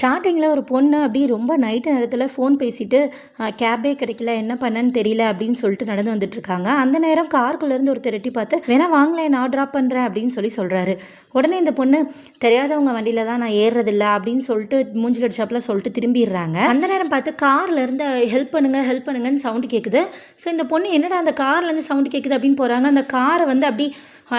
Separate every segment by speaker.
Speaker 1: ஸ்டார்டிங்கில் ஒரு பொண்ணு அப்படி ரொம்ப நைட்டு நேரத்தில் ஃபோன் பேசிட்டு கேபே கிடைக்கல, என்ன பண்ணன்னு தெரியல அப்படின்னு சொல்லிட்டு நடந்து வந்துட்டுருக்காங்க. அந்த நேரம் காருக்குள்ளேருந்து ஒருத்தர் எட்டி பார்த்து, வேணா வாங்கலேன், நான் ட்ராப் பண்ணுறேன் அப்படின்னு சொல்கிறாரு. உடனே இந்த பொண்ணு, தெரியாதவங்க வண்டியில் தான் நான் ஏறுறதில்ல அப்படின்னு சொல்லிட்டு மூஞ்சில் அடிச்சாப்பில் சொல்லிட்டு திரும்பிடுறாங்க. அந்த நேரம் பார்த்து கார்லேருந்து ஹெல்ப் பண்ணுங்கன்னு சவுண்டு கேட்குது. ஸோ இந்த பொண்ணு என்னடா அந்த கார்லேருந்து சவுண்டு கேட்குது அப்படின்னு போகிறாங்க. அந்த காரை வந்து அப்படி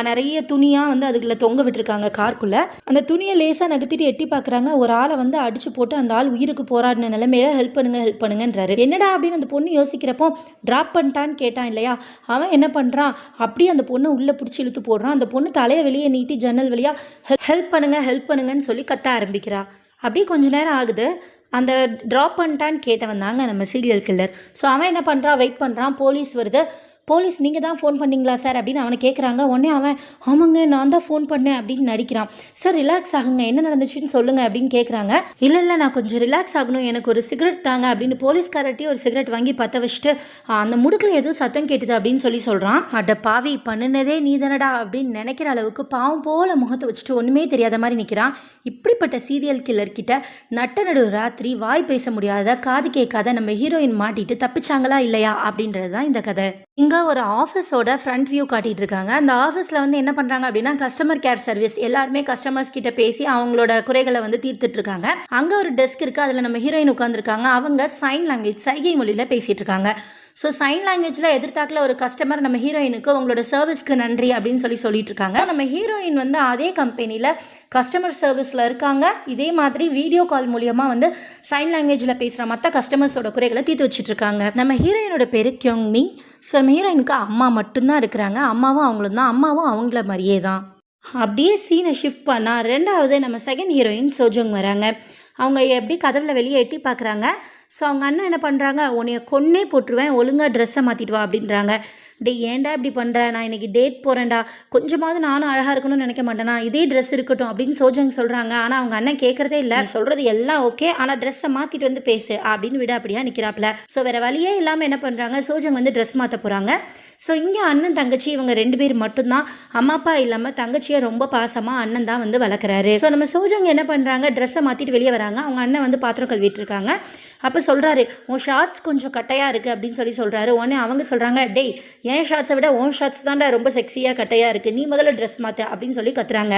Speaker 1: நிறைய துணியாக வந்து அதுக்குள்ளே தொங்க விட்டுருக்காங்க காருக்குள்ளே. அந்த துணியை லேசாக நகர்த்திட்டு எட்டி பார்க்குறாங்க. ஒரு ஆளை வந்து அடிச்சு போட்டு அந்த ஆள் உயிருக்கு போராடின நிலைமையில ஹெல்ப் பண்ணுங்கன்றாரு. என்னடா அப்படின்னு அந்த பொண்ணு யோசிக்கிறப்போ, ட்ராப் பண்ணிட்டான்னு கேட்டான் இல்லையா, அவன் என்ன பண்ணுறான், அப்படியே அந்த பொண்ணு உள்ளே பிடிச்சி இழுத்து போடுறான். அந்த பொண்ணு தலையை வெளியே நீட்டி ஜன்னல் வழியாக ஹெல்ப் பண்ணுங்கன்னு சொல்லி கத்த ஆரம்பிக்கிறா. அப்படியே கொஞ்ச நேரம் ஆகுது. அந்த ட்ராப் பண்ணிட்டான்னு கேட்டவன் தாங்க நம்ம சீரியல் கில்லர். ஸோ அவன் என்ன பண்ணுறான், வெயிட் பண்ணுறான். போலீஸ் வருது. போலீஸ் நீங்கள் தான் ஃபோன் பண்ணிங்களா சார் அப்படின்னு அவனை கேட்குறாங்க. உடனே அவன், ஆமாங்க நான் தான் ஃபோன் பண்ணேன் அப்படின்னு நடிக்கிறான். சார் ரிலாக்ஸ் ஆகுங்க, என்ன நடந்துச்சுன்னு சொல்லுங்கள் அப்படின்னு கேட்குறாங்க. இல்லை நான் கொஞ்சம் ரிலாக்ஸ் ஆகணும், எனக்கு ஒரு சிகரெட் தாங்க அப்படின்னு போலீஸ்காரட்டி ஒரு சிகரெட் வாங்கி பற்ற வச்சுட்டு, அந்த முடுக்கில் எதுவும் சத்தம் கேட்டுது அப்படின்னு சொல்கிறான். அட பாவி, பண்ணினதே நீ தானடா அப்படின்னு நினைக்கிற அளவுக்கு பாவம் போல முகத்தை வச்சுட்டு ஒன்றுமே தெரியாத மாதிரி நிற்கிறான். இப்படிப்பட்ட சீரியல் கில்லர் கிட்ட நட்ட நடு ராத்திரி வாய் பேச முடியாத, காது கேட்காத நம்ம ஹீரோயின் மாட்டிட்டு தப்பிச்சாங்களா இல்லையா அப்படின்றது தான் இந்த கதை. இங்கே ஒரு ஆஃபீஸோட ஃப்ரண்ட் வியூ காட்டிகிட்டு இருக்காங்க. அந்த ஆஃபீஸில் வந்து என்ன பண்ணுறாங்க அப்படின்னா, கஸ்டமர் கேர் சர்வீஸ் எல்லாருமே கஸ்டமர்ஸ் கிட்ட பேசி அவங்களோட குறைகளை வந்து தீர்த்துட்டு இருக்காங்க. அங்கே ஒரு டெஸ்க் இருக்குது, அதில் நம்ம ஹீரோயின் உட்காந்துருக்காங்க. அவங்க சைன் லாங்குவேஜ், சைகை மொழியில் பேசிகிட்டு இருக்காங்க. ஸோ சைன் லாங்குவேஜில் எதிர்த்தாக்கில் ஒரு கஸ்டமர் நம்ம ஹீரோயினுக்கு உங்களோட சர்வீஸ்க்கு நன்றி அப்படின்னு சொல்லிட்டு இருக்காங்க. நம்ம ஹீரோயின் வந்து அதே கம்பெனியில் கஸ்டமர் சர்வீஸில் இருக்காங்க. இதே மாதிரி வீடியோ கால் மூலியமாக வந்து சைன் லாங்குவேஜில் பேசுகிற மற்ற கஸ்டமர்ஸோட குறைகளை தீர்த்து வச்சுட்டு இருக்காங்க. நம்ம ஹீரோயினோட பேர் கியோங்மி. ஸோ நம்ம ஹீரோயினுக்கு அம்மா மட்டும்தான் இருக்கிறாங்க. அம்மாவும் அவங்களும் தான். அம்மாவும் அவங்கள மாதிரியே தான். அப்படியே சீனை ஷிஃப்ட் பண்ணால் ரெண்டாவது நம்ம செகண்ட் ஹீரோயின் சோஜோங் வராங்க. அவங்க எப்படி கதவில் வெளியே எட்டி பார்க்குறாங்க. ஸோ அவங்க அண்ணன் என்ன பண்ணுறாங்க, உன்னைய கொன்னே போட்டுருவேன், ஒழுங்காக ட்ரெஸ்ஸை மாற்றிட்டு வா அப்படின்றாங்க. டே ஏன்டா இப்படி பண்ணுற, நான் இன்றைக்கி டேட் போகிறேன்டா, கொஞ்சமாவது நானும் அழகாக இருக்கணும்னு நினைக்க மாட்டேனா, இதே ட்ரெஸ் இருக்கட்டும் அப்படின்னு சோஜங் சொல்கிறாங்க. ஆனால் அவங்க அண்ணன் கேட்குறதே இல்லை. சொல்கிறது எல்லாம் ஓகே, ஆனால் ட்ரெஸ்ஸை மாற்றிட்டு வந்து பேசு அப்படின்னு விட அப்படியா நிற்கிறாப்புல. ஸோ வேறு வழியே இல்லாமல் என்ன பண்ணுறாங்க, சோஜங் வந்து ட்ரெஸ் மாற்ற போகிறாங்க. ஸோ இங்கே அண்ணன் தங்கச்சி இவங்க 2 பேர் மட்டும்தான். அம்மா அப்பா இல்லாமல் தங்கச்சியை ரொம்ப பாசமாக அண்ணன் தான் வந்து வளர்க்குறாரு. ஸோ நம்ம சோஜங் என்ன பண்ணுறாங்க, ட்ரெஸ்ஸை மாற்றிட்டு வெளியே வராங்க. அவங்க அண்ணன் வந்து பாத்திரம் கழுவிட்டு இருக்காங்க. அப்போ சொல்கிறாரு, உன் ஷார்ட்ஸ் கொஞ்சம் கட்டையாக இருக்குது அப்படின்னு சொல்கிறாரு. உடனே அவங்க சொல்கிறாங்க, டேய் என் ஷார்ட்ஸை விட உன் ஷார்ட்ஸ் தான்டா ரொம்ப செக்ஸியாக கட்டையாக இருக்குது, நீ முதல்ல ட்ரெஸ் மாற்ற அப்படின்னு சொல்லி கத்துறாங்க.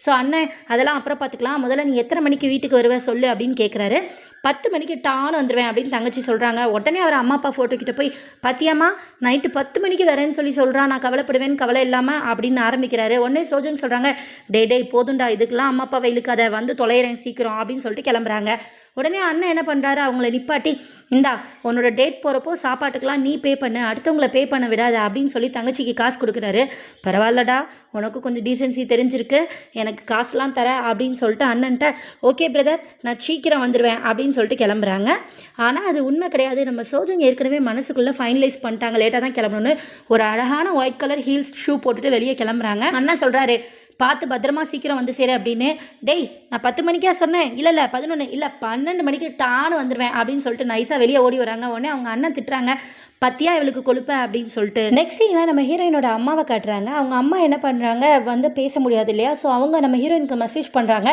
Speaker 1: ஸோ அண்ணன், அதெல்லாம் அப்புறம் பார்த்துக்கலாம், முதல்ல நீ எத்தனை மணிக்கு வீட்டுக்கு வருவே சொல்லு அப்படின்னு கேட்குறாரு. 10 மணிக்கு டான்னு வந்துடுவேன் அப்படின்னு தங்கச்சி சொல்கிறாங்க. உடனே அவர் அம்மா அப்பா ஃபோட்டோ கிட்ட போய், பத்தியம்மா நைட்டு 10 மணிக்கு வரேன்னு சொல்கிறான், நான் கவலைப்படுவேன்னு கவலை இல்லாமல் அப்படின்னு ஆரம்பிக்கிறாரு. உடனே சோஜன் சொல்கிறாங்க, டே போதுண்டா, இதுக்கெல்லாம் அம்மா அப்பாவை இழுக்காத, வந்து தொலைகிறேன் சீக்கிரம் அப்படின்னு சொல்லிட்டு கிளம்புறாங்க. உடனே அண்ணன் என்ன பண்ணுறாரு, அவங்கள நிப்பாட்டி, இந்தா உன்னோட டேட் போகிறப்போ சாப்பாட்டுக்கெல்லாம் நீ பே பண்ணு, அடுத்தவங்களை பே பண்ண விடாத அப்படின்னு சொல்லி தங்கச்சிக்கு காசு கொடுக்குறாரு. பரவாயில்லடா, உனக்கு கொஞ்சம் டீசென்சி தெரிஞ்சிருக்கு, எனக்கு காசுலாம் தர அப்படின்னு சொல்லிட்டு அண்ணன்ட்ட, ஓகே பிரதர் நான் சீக்கிரம் வந்துடுவேன் அப்படின்னு சொல்லிட்டு கிளம்புறாங்க. ஆனால் அது உண்மை கிடையாது. நம்ம சோஜங் ஏற்கனவே மனசுக்குள்ளே ஃபைனலைஸ் பண்ணிட்டாங்க, லேட்டாக தான் கிளம்பணும்னு. ஒரு அழகான ஒயிட் கலர் ஹீல்ஸ் ஷூ போட்டுட்டு வெளியே கிளம்புறாங்க. அண்ணன் சொல்கிறாரு, பார்த்து பத்திரமா சீக்கிரம் வந்து சேரு அப்படின்னு. டேய் நான் 10 மணிக்கா சொன்னேன், இல்லை 11, இல்லை 12 மணிக்கு டான்னு வந்துடுவேன் அப்படின்னு சொல்லிட்டு நைஸாக வெளியே ஓடி வராங்க. உடனே அவங்க அண்ணன் திட்டுறாங்க, பத்தியா இவளுக்கு கொழுப்ப அப்படின்னு சொல்லிட்டு. நெக்ஸ்ட் சீனில் நம்ம ஹீரோயினோட அம்மாவை காட்டுறாங்க. அவங்க அம்மா என்ன பண்ணுறாங்க, வந்து பேச முடியாது இல்லையா. ஸோ அவங்க நம்ம ஹீரோயினுக்கு மெசேஜ் பண்ணுறாங்க,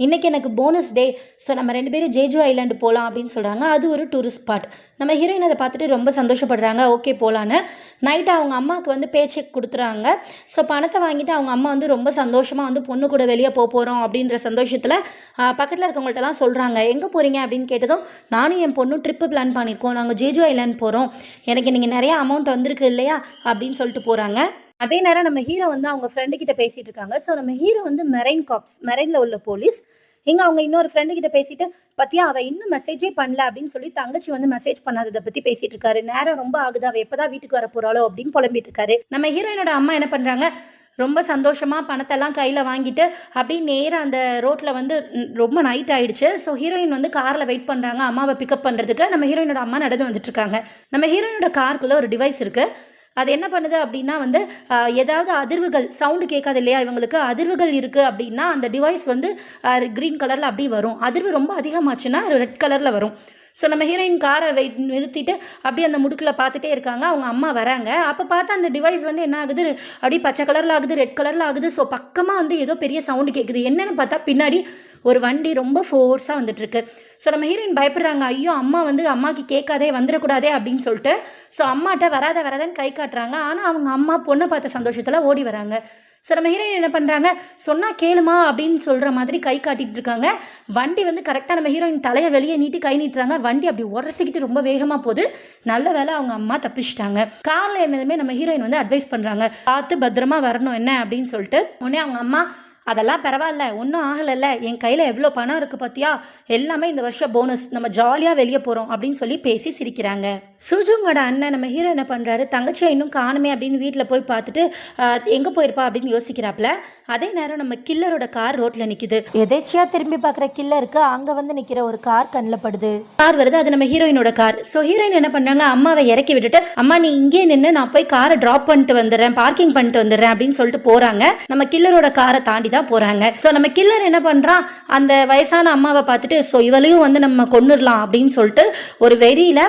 Speaker 1: இன்றைக்கி எனக்கு போனஸ் டே, ஸோ நம்ம 2 பேரும் ஜேஜு ஐலாண்டு போகலாம் அப்படின்னு சொல்கிறாங்க. அது ஒரு டூரிஸ்ட் ஸ்பாட். நம்ம ஹீரோயின் அதை பார்த்துட்டு ரொம்ப சந்தோஷப்படுறாங்க, ஓகே போகலான்னு. நைட்டு அவங்க அம்மாவுக்கு வந்து பே செக் கொடுத்துறாங்க. ஸோ பணத்தை வாங்கிட்டு அவங்க அம்மா வந்து ரொம்ப சந்தோஷமாக வந்து பொண்ணு கூட வெளியே போகிறோம் அப்படின்ற சந்தோஷத்தில் பக்கத்தில் இருக்கவங்கள்ட்டலாம் சொல்கிறாங்க. எங்கே போகிறீங்க அப்படின்னு கேட்டதும், நானும் என் பொண்ணும் ட்ரிப்பு பிளான் பண்ணியிருக்கோம், நாங்கள் ஜேஜு ஐலாண்ட் போகிறோம், எனக்கு இன்றைக்கி நிறையா அமௌண்ட் வந்திருக்கு இல்லையா அப்படின்னு சொல்லிட்டு போகிறாங்க. அதே நேரம் நம்ம ஹீரோ வந்து அவங்க ஃப்ரெண்டுக்கிட்ட பேசிகிட்டு இருக்காங்க. ஸோ நம்ம ஹீரோ வந்து மெரைனில் உள்ள போலீஸ். இங்கே அவங்க இன்னொரு ஃப்ரெண்டுக்கிட்ட பேசிட்டு, பற்றியா அவள் இன்னும் மெசேஜே பண்ணல அப்படின்னு சொல்லி தங்கச்சி வந்து மெசேஜ் பண்ணாததை பற்றி பேசிகிட்டு இருக்காரு. நேரம் ரொம்ப ஆகுது, அவள் எப்போ தான் வீட்டுக்கு வர போகிறாளோ அப்படின்னு புலம்பிட்டு இருக்காரு. நம்ம ஹீரோயினோட அம்மா என்ன பண்ணுறாங்க, ரொம்ப சந்தோஷமாக பணத்தெல்லாம் கையில் வாங்கிட்டு அப்படியே நேராக அந்த ரோட்டில் வந்து ரொம்ப நைட் ஆகிடுச்சு. ஸோ ஹீரோயின் வந்து காரில் வெயிட் பண்ணுறாங்க அம்மாவை பிக்கப் பண்ணுறதுக்கு. நம்ம ஹீரோயினோட அம்மா நடந்து வந்துட்டுருக்காங்க. நம்ம ஹீரோயினோட காருக்குள்ளே ஒரு டிவைஸ் இருக்குது. அது என்ன பண்ணுது அப்படின்னா வந்து ஏதாவது அதிர்வுகள் சவுண்டு கேட்காது இல்லையா, இவங்களுக்கு அதிர்வுகள் இருக்குது அப்படின்னா அந்த டிவைஸ் வந்து க்ரீன் கலரில் அப்படி வரும். அதிர்வு ரொம்ப அதிகமாச்சுன்னா ரெட் கலரில் வரும். ஸோ நம்ம ஹீரோயின் காரை நிறுத்திட்டு அப்படியே அந்த முடுக்கில் பார்த்துட்டே இருக்காங்க. அவங்க அம்மா வராங்க. அப்போ பார்த்தா அந்த டிவைஸ் வந்து என்ன ஆகுது, அப்படியே பச்சை கலரில் ஆகுது, ரெட் கலரில் ஆகுது. ஸோ பக்கமாக வந்து ஏதோ பெரிய சவுண்டு கேட்குது. என்னென்னு பார்த்தா பின்னாடி ஒரு வண்டி ரொம்ப ஃபோர்ஸாக வந்துட்டுருக்கு. ஸோ நம்ம ஹீரோயின் பயப்படுறாங்க, ஐயோ அம்மா வந்து அம்மாவுக்கு கேட்காதே வந்துடக்கூடாதே அப்படின்னு சொல்லிட்டு. ஸோ அம்மாட்ட வராதன்னு கை காட்டுறாங்க. ஆனால் அவங்க அம்மா பொண்ணை பார்த்த சந்தோஷத்தில் ஓடி வராங்க. ஸோ நம்ம ஹீரோயின் என்ன பண்ணுறாங்க, சொன்னால் கேளுமா அப்படின்னு சொல்கிற மாதிரி கை காட்டிகிட்டு இருக்காங்க. வண்டி வந்து கரெக்டாக நம்ம ஹீரோயின் தலையை வெளியே நீட்டி கை நீட்டுறாங்க. வண்டி அப்படி உரசிக்கிட்டு ரொம்ப வேகமாக போகுது. நல்ல வேலை அவங்க அம்மா தப்பிச்சிட்டாங்க. காரில் என்னதுமே நம்ம ஹீரோயின் வந்து அட்வைஸ் பண்ணுறாங்க, பார்த்து பத்திரமா வரணும் என்ன அப்படின்னு சொல்லிட்டு. உடனே அவங்க அம்மா, அதெல்லாம் பரவாயில்ல, ஒன்றும் ஆகலைல்ல, என் கையில் எவ்வளோ பணம் இருக்குது பார்த்தியா, எல்லாமே இந்த வருஷம் போனஸ், நம்ம ஜாலியாக வெளியே போகிறோம் அப்படின்னு சொல்லி பேசி சிரிக்கிறாங்க. சுஜுங்கோட அண்ணன் நம்ம ஹீரோ என்ன பண்ணுறாரு, தங்கச்சியை இன்னும் காணுமே அப்படின்னு வீட்டில் போய் பார்த்துட்டு எங்கே போயிருப்பா அப்படின்னு யோசிக்கிறாப்புல. அதே நேரம் நம்ம கில்லரோட கார் ரோட்டில் நிற்கிது. எதேச்சியாக திரும்பி பார்க்குற கில்லருக்கு அங்கே வந்து நிற்கிற ஒரு கார் கண்ணில் படுது. கார் வருது, அது நம்ம ஹீரோயினோட கார். ஸோ ஹீரோயின் என்ன பண்ணுறாங்க, அம்மாவை இறக்கி விட்டுட்டு, அம்மா நீ இங்கே நின்று, நான் போய் காரை ட்ராப் பண்ணிட்டு வந்துடுறேன், பார்க்கிங் பண்ணிட்டு வந்துடுறேன் அப்படின்னு சொல்லிட்டு போகிறாங்க. நம்ம கில்லரோட காரை தாண்டி தான் போகிறாங்க. ஸோ நம்ம கில்லர் என்ன பண்ணுறான், அந்த வயசான அம்மாவை பார்த்துட்டு, ஸோ இவளையும் வந்து நம்ம கொன்னுடலாம் அப்படின்னு சொல்லிட்டு ஒரு வெறியில்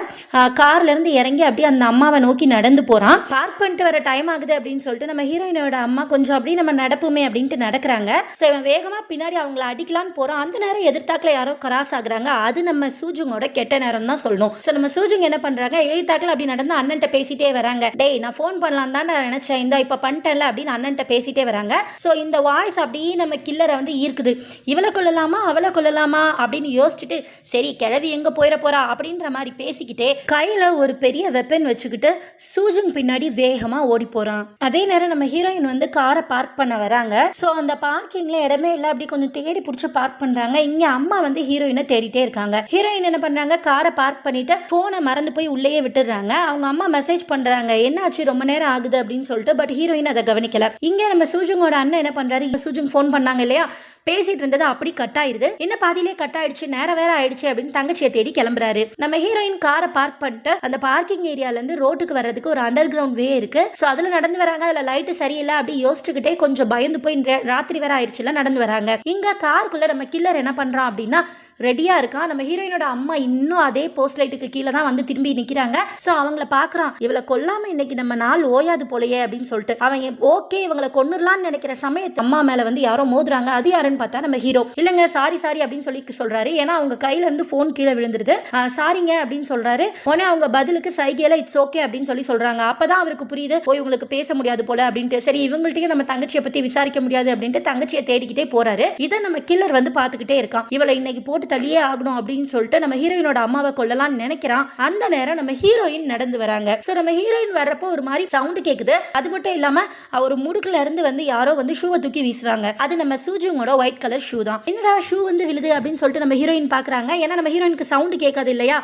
Speaker 1: கார்லேருந்து இறங்கி அப்படியே அந்த அம்மாவை நோக்கி நடந்து போகிறான். பார்க் பண்ணிட்டு வர டைம் ஆகுது அப்படின்னு சொல்லிட்டு நம்ம ஹீரோயினோட அம்மா கொஞ்சம் அப்படியே நம்ம நடப்புமே அப்படின்ட்டு நடக்கிறாங்க. ஸோ இவன் வேகமாக பின்னாடி அவங்கள அடிக்கலான்னு போகிறான். அந்த நேரம் எதிர்த்தாக்கில் யாரோ கிராஸ் ஆகுறாங்க. அது நம்ம சூஜுங்கோட கெட்ட நேரம் தான் சொல்லணும். ஸோ நம்ம சூஜுங்க என்ன பண்ணுறாங்க, எதிர்த்தாக்கில் அப்படி நடந்து அண்ணன்ட்ட பேசிட்டே வராங்க. டேய் நான் ஃபோன் பண்ணலாம் தான் நான் நினச்சேன், இந்த இப்போ பண்ணிட்டேன்ல அப்படின்னு அண்ணன்ட்ட பேசிட்டே வராங்க. ஸோ இந்த வாய்ஸ் அப்படியே நம்ம கில்லரை வந்து ஈர்க்குது. இவளை கொள்ளலாமா அவளை கொள்ளலாமா அப்படின்னு யோசிச்சுட்டு, சரி கிழவி எங்கே போயிட போறா அப்படின்ற மாதிரி பேசிக்கிட்டே கையில் ஒரு பெரிய வெப்பன் வச்சுக்கிட்டு சூஜுங் பின்னாடி வேகமாக ஓடி போகிறான். அதே நேரம் நம்ம ஹீரோயின் வந்து காரை பார்க் பண்ண வராங்க. ஸோ அந்த பார்க்கிங்கில் இடமே இல்லை, அப்படி கொஞ்சம் தேடி பிடிச்சி பார்க் பண்ணுறாங்க. இங்கே அம்மா வந்து ஹீரோயினை தேடிட்டே இருக்காங்க. ஹீரோயின் என்ன பண்ணுறாங்க, காரை பார்க் பண்ணிட்டு ஃபோனை மறந்து போய் உள்ளேயே விட்டுடுறாங்க. அவங்க அம்மா மெசேஜ் பண்ணுறாங்க, என்னாச்சு ரொம்ப நேரம் ஆகுது அப்படின்னு சொல்லிட்டு. பட் ஹீரோயின் அதை கவனிக்கல. இங்கே நம்ம சூஜுங்கோட அண்ணன் என்ன பண்ணுறாரு, சூஜுங் ஃபோன் பண்ணாங்க இல்லையா, பேசிட்டு இருந்தது அப்படி கட் ஆயிருது. என்ன பாதியிலே கட் ஆயிடுச்சு, நேரம் வேற ஆயிடுச்சு அப்படின்னு தங்கச்சியை தேடி கிளம்புறாரு. நம்ம ஹீரோயின் காரை பார்க் பண்ணிட்டு அந்த பார்க்கிங் ஏரியால இருந்து ரோட்டுக்கு வர்றதுக்கு ஒரு அண்டர் கிரவுண்ட் வே இருக்கு. ஸோ அதுல நடந்து வராங்க. அதுல லைட்டு சரியில்லை அப்படி யோசிச்சுக்கிட்டே கொஞ்சம் பயந்து போய் ராத்திரி வேற ஆயிடுச்சுல நடந்து வராங்க. இங்க காருக்குள்ள நம்ம கில்லர் என்ன பண்றான் அப்படின்னா ரெடியா இருக்கான். நம்ம ஹீரோயினோட அம்மா இன்னும் அதே போஸ்ட் லைட்டுக்கு கீழே தான் வந்து திரும்பி நிக்கிறாங்க. ஸோ அவங்கள பாக்குறான், இவளை கொல்லாம இன்னைக்கு நம்ம நாள் ஓயாது போலையே அப்படின்னு சொல்லிட்டு அவன் ஓகே இவங்களை கொன்னுடலான்னு நினைக்கிற சமயத்து அம்மா மேல வந்து யாரோ மோதுறாங்க. அது யாருன்னு பார்த்தா நம்ம ஹீரோ. இல்லங்க சாரி அப்படின்னு சொல்லி சொல்றாரு. ஏன்னா அவங்க கையில இருந்து போன் கீழே விழுந்துருது. சாரிங்க அப்படின்னு சொல்றாரு. உடனே அவங்க பதிலுக்கு சைகையில இட்ஸ் ஓகே அப்படின்னு சொல்லி சொல்றாங்க. அப்பதான் அவருக்கு புரியுது, போய் உங்களுக்கு பேச முடியாது போல அப்படின்ட்டு. சரி இவங்கள்ட்டையும் நம்ம தங்கச்சியை பத்தி விசாரிக்க முடியாது அப்படின்ட்டு தங்கச்சியை தேடிக்கிட்டே போறாரு. இதை நம்ம கில்லர் வந்து பாத்துக்கிட்டே இருக்கான். இவளை இன்னைக்கு போட்டு தள்ளியே ஆகணும் அப்படின்னு சொல்லிட்டு நம்ம ஹீரோயினோட அம்மாவை கொல்லலாம்னு நினைக்கிறான். அந்த நேரம் நம்ம ஹீரோயின் நடந்து வராங்க. சோ நம்ம ஹீரோயின் வர்றப்போ ஒரு மாதிரி சவுண்ட் கேக்குது. அது மட்டும் இல்லாம ஒரு முடுக்குல இருந்து வந்து யாரோ வந்து ஷூவை தூக்கி வீசுறாங்க. அது நம்ம சூஜுங்கோட ஒயிட் கலர் ஷூ தான். என்னடா ஷூ வந்து விழுது அப்படின்னு சொல்லிட்டு நம்ம ஹீரோயின் பாக்குறாங்க. ஏன்னா நம்ம ஹீரோயினுக்கு சவுண்ட் கேட்காது இல்லையா.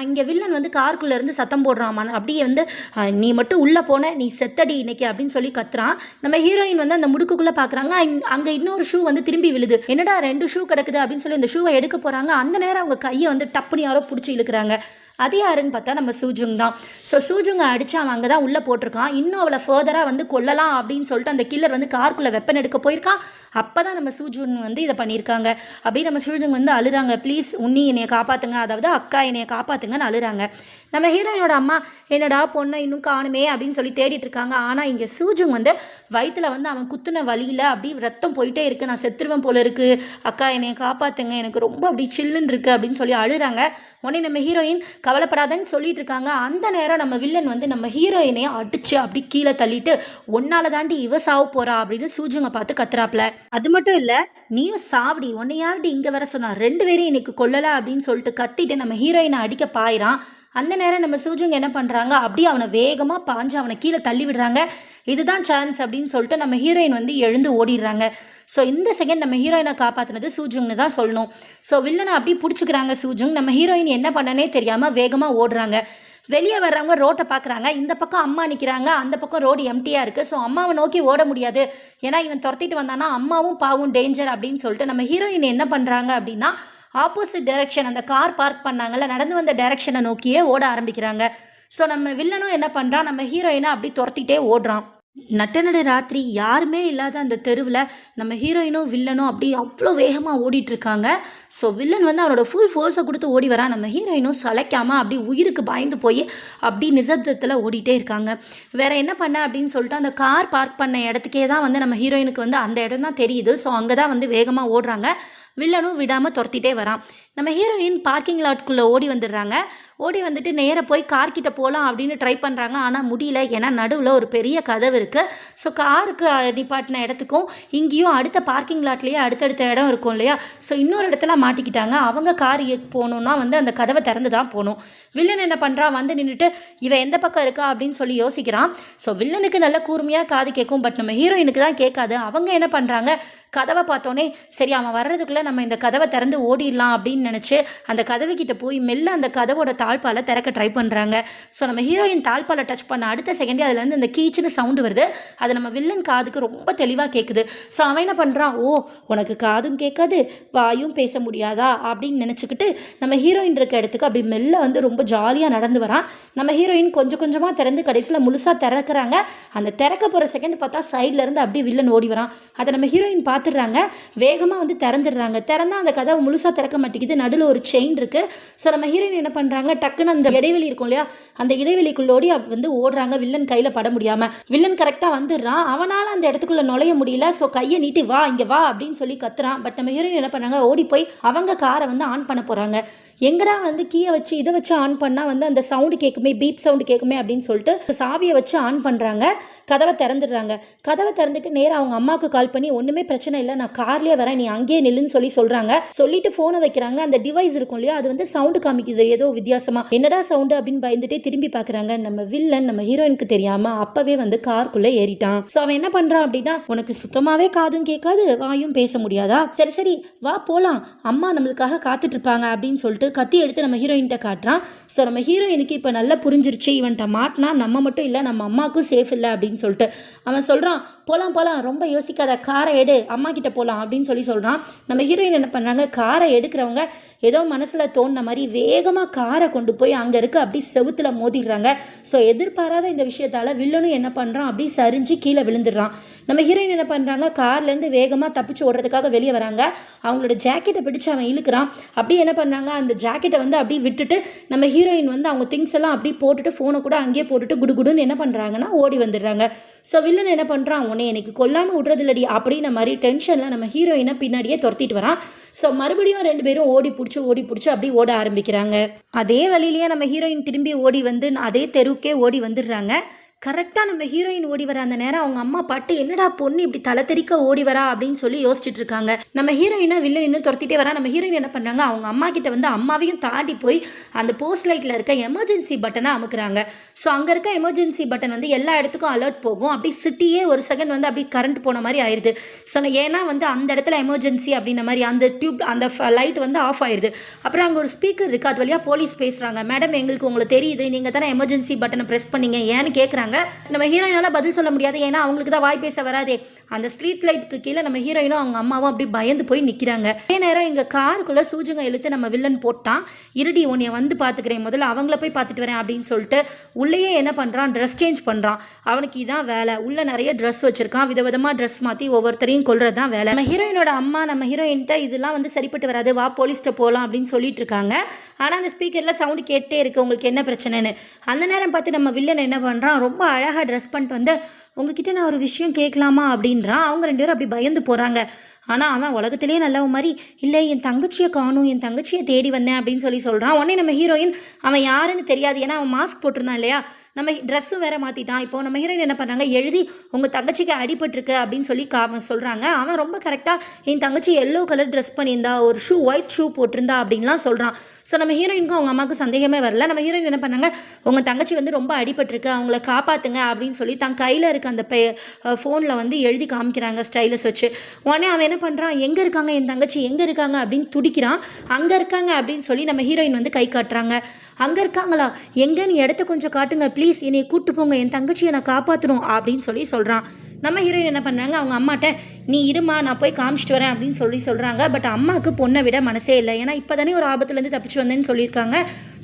Speaker 1: இங்க வில்லன் வந்து காருக்குள்ள இருந்து சத்தம் போடுறான். அப்படியே வந்து நீ மட்டும் உள்ள போன, நீ செத்தடி இன்னைக்கு அப்படின்னு சொல்லி கத்துறான். நம்ம ஹீரோயின் வந்து அந்த முடுக்குக்குள்ள பாக்குறாங்க. அங்க இன்னொரு ஷூ வந்து திரும்பி விழுது. என்னடா 2 ஷூ கிடக்குது அப்படின்னு சொல்லி அந்த ஷூவை எடுக்க போறாங்க. அந்த நேரம் அவங்க கையை வந்து டப்புன்னு யாரோ பிடிச்சி இழுக்கிறாங்க. அது யாருன்னு பார்த்தா நம்ம சூஜுங் தான். ஸோ சூஜுங்க அடிச்சு அவன் அங்கே தான் உள்ளே போட்டிருக்கான். இன்னும் அவளை ஃபர்தராக வந்து கொல்லலாம் அப்படின்னு சொல்லிட்டு அந்த கில்லர் வந்து காருக்குள்ளே வெப்பன் எடுக்க போயிருக்கான். அப்போ தான் நம்ம சூஜுங் வந்து இதை பண்ணியிருக்காங்க. அப்படி நம்ம சூஜுங் வந்து அழுறாங்க, ப்ளீஸ் உன்னி என்னையை காப்பாற்றுங்க, அதாவது அக்கா என்னையை காப்பாற்றுங்கன்னு அழுறாங்க. நம்ம ஹீரோயினோட அம்மா என்னடா பொண்ணை இன்னும் காணுமே அப்படின்னு சொல்லி தேடிட்டு இருக்காங்க. ஆனால் இங்கே சூஜுங் வந்து வயிற்றுல வந்து அவன் குத்துன வழியில் அப்படி ரத்தம் போயிட்டே இருக்குது, நான் செத்துருவேன் போல இருக்குது, அக்கா என்னையை காப்பாற்றுங்க, எனக்கு ரொம்ப அப்படி சில்லுன்னு இருக்குது அப்படின்னு சொல்லி அழுறாங்க. உடனே நம்ம ஹீரோயின் கவலைப்படாதன்னு சொல்லிட்டு இருக்காங்க. அந்த நேரம் நம்ம வில்லன் வந்து நம்ம ஹீரோயினையே அடிச்சு அப்படி கீழே தள்ளிட்டு ஒன்னால தாண்டி இவ சாவு போறா அப்படின்னு சூஜுங்க பார்த்து கத்துறாப்ல. அது மட்டும் இல்ல, நீயும் சாவடி, உன்னை யாருடி இங்க வர சொன்னா, 2 பேரையும் இன்னைக்கு கொல்லல அப்படின்னு சொல்லிட்டு கத்திட்டு நம்ம ஹீரோயினை அடிக்க பாயிறான். அந்த நேரம் நம்ம சூஜுங்க என்ன பண்ணுறாங்க, அப்படியே அவனை வேகமாக பாஞ்சு அவனை கீழே தள்ளி விடுறாங்க. இதுதான் சான்ஸ் அப்படின்னு சொல்லிட்டு நம்ம ஹீரோயின் வந்து எழுந்து ஓடிடுறாங்க. ஸோ இந்த செகண்ட் நம்ம ஹீரோயினை காப்பாற்றினது சூஜுங்னு தான் சொல்லணும். ஸோ வில்லனை அப்படி பிடிச்சிக்கிறாங்க சூஜுங். நம்ம ஹீரோயின் என்ன பண்ணனே தெரியாமல் வேகமாக ஓடுறாங்க. வெளியே வர்றவங்க ரோட்டை பார்க்குறாங்க. இந்த பக்கம் அம்மா நிற்கிறாங்க, அந்த பக்கம் ரோடு எம்டியாக இருக்குது. ஸோ அம்மாவை நோக்கி ஓட முடியாது, ஏன்னா இவன் துரத்திட்டு வந்தானா அம்மாவும் பாவும் டேஞ்சர் அப்படின்னு சொல்லிட்டு நம்ம ஹீரோயின் என்ன பண்ணுறாங்க அப்படின்னா ஆப்போசிட் டைரக்ஷன், அந்த கார் பார்க் பண்ணாங்கல்ல, நடந்து வந்த டைரக்ஷனை நோக்கியே ஓட ஆரம்பிக்கிறாங்க. ஸோ நம்ம வில்லனும் என்ன பண்ணுறான், நம்ம ஹீரோயினை அப்படி துரத்திட்டே ஓடுறான். நட்ட ராத்திரி யாருமே இல்லாத அந்த தெருவில் நம்ம ஹீரோயினும் வில்லனும் அப்படி அவ்வளோ வேகமாக ஓடிட்டுருக்காங்க. ஸோ வில்லன் வந்து அவனோட ஃபுல் ஃபோர்ஸை கொடுத்து ஓடி வரான். நம்ம ஹீரோயினும் சளைக்காமல் அப்படி உயிருக்கு பயந்து போய் அப்படி நிசப்தத்தில் ஓடிட்டே இருக்காங்க. வேறு என்ன பண்ண அப்படின்னு சொல்லிட்டு அந்த கார் பார்க் பண்ண இடத்துக்கே தான் வந்து நம்ம ஹீரோயினுக்கு வந்து அந்த இடம் தான் தெரியுது. ஸோ அங்கே தான் வந்து வேகமாக ஓடுறாங்க. வில்லனும் விடாமல் துரத்திட்டே வரான். நம்ம ஹீரோயின் பார்க்கிங் லாட்குள்ளே ஓடி வந்துடுறாங்க. ஓடி வந்துட்டு நேராக போய் கார்கிட்ட போகலாம் அப்படின்னு ட்ரை பண்ணுறாங்க. ஆனால் முடியல. ஏன்னா நடுவில் ஒரு பெரிய கதவு இருக்குது. ஸோ காருக்கு நிப்பாட்டின இடத்துக்கும் இங்கேயும் அடுத்த பார்க்கிங் லாட்லேயே அடுத்தடுத்த இடம் இருக்கும் இல்லையா? ஸோ இன்னொரு இடத்துல மாட்டிக்கிட்டாங்க. அவங்க கார் போகணுன்னா அந்த கதவை திறந்து தான் போகணும். வில்லன் என்ன பண்ணுறான், வந்து நின்றுட்டு இவன் எந்த பக்கம் இருக்கா அப்படின்னு சொல்லி யோசிக்கிறான். ஸோ வில்லனுக்கு நல்ல கூர்மையாக காது கேட்கும். பட் நம்ம ஹீரோயினுக்கு தான் கேட்காது. அவங்க என்ன பண்ணுறாங்க, கதவை பார்த்தோன்னே சரி அவன் வர்றதுக்குள்ளே நம்ம இந்த கதவை திறந்து ஓடிடலாம் அப்படின்னு நினச்சி அந்த கதவு கிட்ட போய் மெல்ல அந்த கதவோட தாழ்பாலை திறக்க ட்ரை பண்ணுறாங்க. ஸோ நம்ம ஹீரோயின் தாழ்பாலை டச் பண்ண அடுத்த செகண்டே அதுலேருந்து அந்த கீச்சுன்னு சவுண்டு வருது. அது நம்ம வில்லன் காதுக்கு ரொம்ப தெளிவாக கேட்குது. ஸோ அவன் என்ன பண்ணுறான், ஓ உனக்கு காதும் கேட்காது வாயும் பேச முடியாதா அப்படின்னு நினச்சிக்கிட்டு நம்ம ஹீரோயின் இருக்க இடத்துக்கு அப்படி மெல்ல ரொம்ப ஜாலியாக நடந்து வரான். நம்ம ஹீரோயின் கொஞ்சம் கொஞ்சமாக திறந்து கடைசியில் முழுசாக திறக்கிறாங்க. அந்த திறக்க போகிற செகண்ட் பார்த்தா சைட்லேருந்து அப்படியே வில்லன் ஓடி வரான். அதை நம்ம ஹீரோயின் பார்த்துடுறாங்க. வேகமாக திறந்துடுறாங்க. திறந்தா அந்த கதவை முழுசாக திறக்க மாட்டேங்குது. நடுவில் ஒரு செயின் இருக்குது. ஸோ நம்ம ஹீரோயின் என்ன பண்ணுறாங்க, டக்குன்னு அந்த இடைவெளி இருக்கும் இல்லையா, அந்த இடைவெளிக்குள்ளோடி ஓடுறாங்க. வில்லன் கையில் பட முடியாமல் வில்லன் கரெக்டாக வந்துடுறான். அவனால் அந்த இடத்துக்குள்ளே நுழைய முடியல. ஸோ கையை நீட்டி வா இங்கே வா அப்படின்னு சொல்லி கத்துறான். பட் நம்ம ஹீரோயின் என்ன பண்ணாங்க, ஓடி போய் அவங்க காரை ஆன் பண்ண போகிறாங்க. எங்கடா கீயை வச்சு இதை வச்சு ஆன் பண்ணால் அந்த சவுண்டு கேட்குமே, பீப் சவுண்டு கேட்குமே அப்படின்னு சொல்லிட்டு சாவியை வச்சு ஆன் பண்ணுறாங்க. கதவை திறந்துடுறாங்க. கதவை திறந்துட்டு நேராக அவங்க அம்மாவுக்கு கால் பண்ணி ஒன்றுமே பிரச்சனை இல்லை, நான் கார்லேயே வரேன், நீ அங்கேயே நில்லுன்னு சொல்கிறாங்க. சொல்லிட்டு ஃபோனை வைக்கிறாங்க. அந்த டிவைஸ் இருக்கும் இல்லையா, அது சவுண்டு காமிக்குது ஏதோ வித்தியாசமாக. என்னடா சவுண்டு அப்படின்னு பயந்துட்டே திரும்பி பார்க்குறாங்க. நம்ம வில்லன் நம்ம ஹீரோயினுக்கு தெரியாமல் அப்பவே காருக்குள்ளே ஏறிட்டான். ஸோ அவன் என்ன பண்ணுறான் அப்படின்னா, உனக்கு சுத்தமாகவே காதும் கேட்காது வாயும் பேச முடியாதா, சரி சரி வா போகலாம், அம்மா நம்மளுக்காக காத்துட்டு இருப்பாங்க அப்படின்னு சொல்லிட்டு கத்தி எடுத்து நம்ம ஹீரோயின்கிட்ட காட்டுறான். ஸோ நம்ம ஹீரோயினுக்கு இப்போ நல்லா புரிஞ்சிருச்சு, இவன்ட்ட மாட்டினா நம்ம மட்டும் இல்லை நம்ம அம்மாவுக்கும் சேஃப் இல்லை அப்படின்னு சொல்லிட்டு அவன் சொல்கிறான். போகலாம் போகலாம் ரொம்ப யோசிக்காத, காரை எடு அம்மா கிட்ட போகலாம் அப்படின்னு சொல்கிறான். நம்ம ஹீரோயின் என்ன பண்ணுறாங்க, காரை எடுக்கிறவங்க ஏதோ மனசில் தோணுன மாதிரி வேகமாக காரை கொண்டு போய் அங்கே இருக்க அப்படி செவுத்துல மோதிடுறாங்க. ஸோ எதிர்பாராத இந்த விஷயத்தால் வில்லனும் என்ன பண்ணுறான், அப்படி சரிஞ்சு கீழே விழுந்துடுறான். நம்ம ஹீரோயின் என்ன பண்ணுறாங்க, கார்லேருந்து வேகமாக தப்பிச்சு ஓடுறதுக்காக வெளியே வராங்க. அவங்களோட ஜாக்கெட்டை பிடிச்சு அவன் இழுக்கிறான். அப்படி என்ன பண்ணுறாங்க, அந்த ஜாக்கெட்டை அப்படி விட்டுட்டு நம்ம ஹீரோயின் அவங்க திங்ஸ் எல்லாம் அப்படி போட்டுட்டு ஃபோனை கூட அங்கேயே போட்டுட்டு குடுகுடுன்னு என்ன பண்ணுறாங்கன்னா ஓடி வந்துடுறாங்க. ஸோ வில்லன் என்ன பண்ணுறான், உன்னை எனக்கு கொல்லாமல் விட்றதில்லடி அப்படின்ன மாதிரி டென்ஷனில் நம்ம ஹீரோயினை பின்னாடியே துரத்திட்டு வரான். ஸோ மறுபடியும் ரெண்டு பேரும் ஓடி பிடிச்சி அப்படி ஓட ஆரம்பிக்கிறாங்க. அதே வழியிலேயே நம்ம ஹீரோயின் திரும்பி ஓடி அதே தெருவுக்கே ஓடி வந்துடுறாங்க. கரெக்டாக நம்ம ஹீரோயின் ஓடி வர அந்த நேரம் அவங்க அம்மா பாட்டு என்னடா பொண்ணு இப்படி தலை தெறிக்க ஓடி வரா அப்படின்னு சொல்லி யோசிச்சுட்டு இருக்காங்க. நம்ம ஹீரோயினை வில்லன் இன்னும் துரத்திட்டே வரா. நம்ம ஹீரோயின் என்ன பண்ணுறாங்க, அவங்க அம்மா கிட்ட அம்மாவையும் தாண்டி போய் அந்த போஸ்ட் லைட்டில் இருக்க எமர்ஜென்சி பட்டனை அமுக்குறாங்க. ஸோ அங்கே இருக்க எமர்ஜென்சி பட்டன் எல்லா இடத்துக்கும் அலர்ட் போகும். அப்படி சிட்டியே ஒரு செகண்ட் அப்படி கரண்ட் போன மாதிரி ஆயிடுது. ஸோ ஏன்னா அந்த இடத்துல எமர்ஜென்சி அப்படின்ன மாதிரி அந்த டியூப் அந்த லைட் ஆஃப் ஆயிடுது. அப்புறம் அங்கே ஒரு ஸ்பீக்கர் இருக்குது, அது வழியாக போலீஸ் பேசுகிறாங்க. மேடம் எங்களுக்கு உங்களுக்கு தெரியுது, நீங்கள் தானே எமர்ஜென்சி பட்டனை ப்ரெஸ் பண்ணீங்க ஏன்னு கேட்குறாங்க. நம்ம ஹீரோயினால பதில் சொல்ல முடியாது, ஏன்னா அவங்களுக்கு தான் வாய் பேச வராதே. அந்த ஸ்ட்ரீட் லைட்டுக்கு கீழே நம்ம ஹீரோயினும் அவங்க அம்மாவும் அப்படி பயந்து போய் நிற்கிறாங்க. அதே நேரம் எங்கள் காருக்குள்ளே சூஜுங்க இழுத்து நம்ம வில்லன் போட்டான். இருடி உன்னைய பார்த்துக்கிறேன், முதல்ல அவங்கள போய் பார்த்துட்டு வரேன் அப்படின்னு சொல்லிட்டு உள்ளேயே என்ன பண்ணுறான், ட்ரெஸ் சேஞ்ச் பண்ணுறான். அவனுக்கு இதான் வேலை. உள்ளே நிறைய ட்ரெஸ் வச்சுருக்கான். விதவிதமாக ட்ரெஸ் மாற்றி ஒவ்வொருத்தரையும் கொள்றது தான் வேலை. நம்ம ஹீரோயினோட அம்மா நம்ம ஹீரோயின்ட்ட இதெல்லாம் சரிப்பட்டு வராது, வா போலீஸ்ட்ட போகலாம் அப்படின்னு சொல்லிட்டு இருக்காங்க. ஆனால் அந்த ஸ்பீக்கரில் சவுண்டு கேட்டே இருக்குது, உங்களுக்கு என்ன பிரச்சனைன்னு. அந்த நேரம் பார்த்து நம்ம வில்லன் என்ன பண்ணுறான், ரொம்ப அழகாக ட்ரெஸ் பண்ணிட்டு உங்ககிட்ட நான் ஒரு விஷயம் கேட்கலாமா அப்படின்றான். அவங்க ரெண்டு பேரும் அப்படி பயந்து போகிறாங்க. ஆனால் அவன் உலகத்திலே நல்ல மாதிரி இல்லை, என் தங்கச்சியை காணும், என் தங்கச்சியை தேடி வந்தேன் அப்படின்னு சொல்கிறான். உடனே நம்ம ஹீரோயின் அவன் யாருன்னு தெரியாது, ஏன்னா அவன் மாஸ்க் போட்டிருந்தான் இல்லையா, நம்ம ட்ரெஸ்ஸும் வேறு மாற்றிட்டான். இப்போது நம்ம ஹீரோயின் என்ன பண்ணுறாங்க, எழுதி உங்கள் தங்கச்சிக்கு அடிபட்டிருக்கு அப்படின்னு சொல்லி சொல்கிறாங்க. அவன் ரொம்ப கரெக்டாக என் தங்கச்சி எல்லோ கலர் ட்ரெஸ் பண்ணியிருந்தா, ஒரு ஒயிட் ஷூ போட்டிருந்தா அப்படின்லாம் சொல்கிறான். ஸோ நம்ம ஹீரோயினுக்கும் அவங்க அம்மாவுக்கு சந்தேகமே வரல. நம்ம ஹீரோயின் என்ன பண்ணாங்க, உங்கள் தங்கச்சி ரொம்ப அடிபட்டிருக்கு, அவங்கள காப்பாற்றுங்க அப்படின்னு சொல்லி தான் கையில் இருக்க அந்த ஃபோனில் எழுதி காமிக்கிறாங்க ஸ்டைலஸ் வச்சு. உடனே அவன் என்ன பண்ணுறான், எங்கே இருக்காங்க என் தங்கச்சி எங்கே இருக்காங்க அப்படின்னு துடிக்கிறான். அங்கே இருக்காங்க அப்படின்னு சொல்லி நம்ம ஹீரோயின் கை காட்டுறாங்க. அங்கே இருக்காங்களா, எங்கன்னு இடத்த கொஞ்சம் காட்டுங்க ப்ளீஸ், என்னை கூப்பிட்டு போங்க, என் தங்கச்சியை நான் காப்பாற்றணும் அப்படின்னு சொல்கிறான். நம்ம ஹீரோயின் என்ன பண்ணுறாங்க, அவங்க அம்மாட்ட நீ இருமா நான் போய் காமிச்சிட்டு வரேன் அப்படின்னு சொல்கிறாங்க. பட் அம்மாவுக்கு பொண்ணை விட மனசே இல்லை, ஏன்னா இப்போ தானே ஒரு ஆபத்துலேருந்து தப்பிச்சு வந்தேன்னு சொல்லியிருக்காங்க.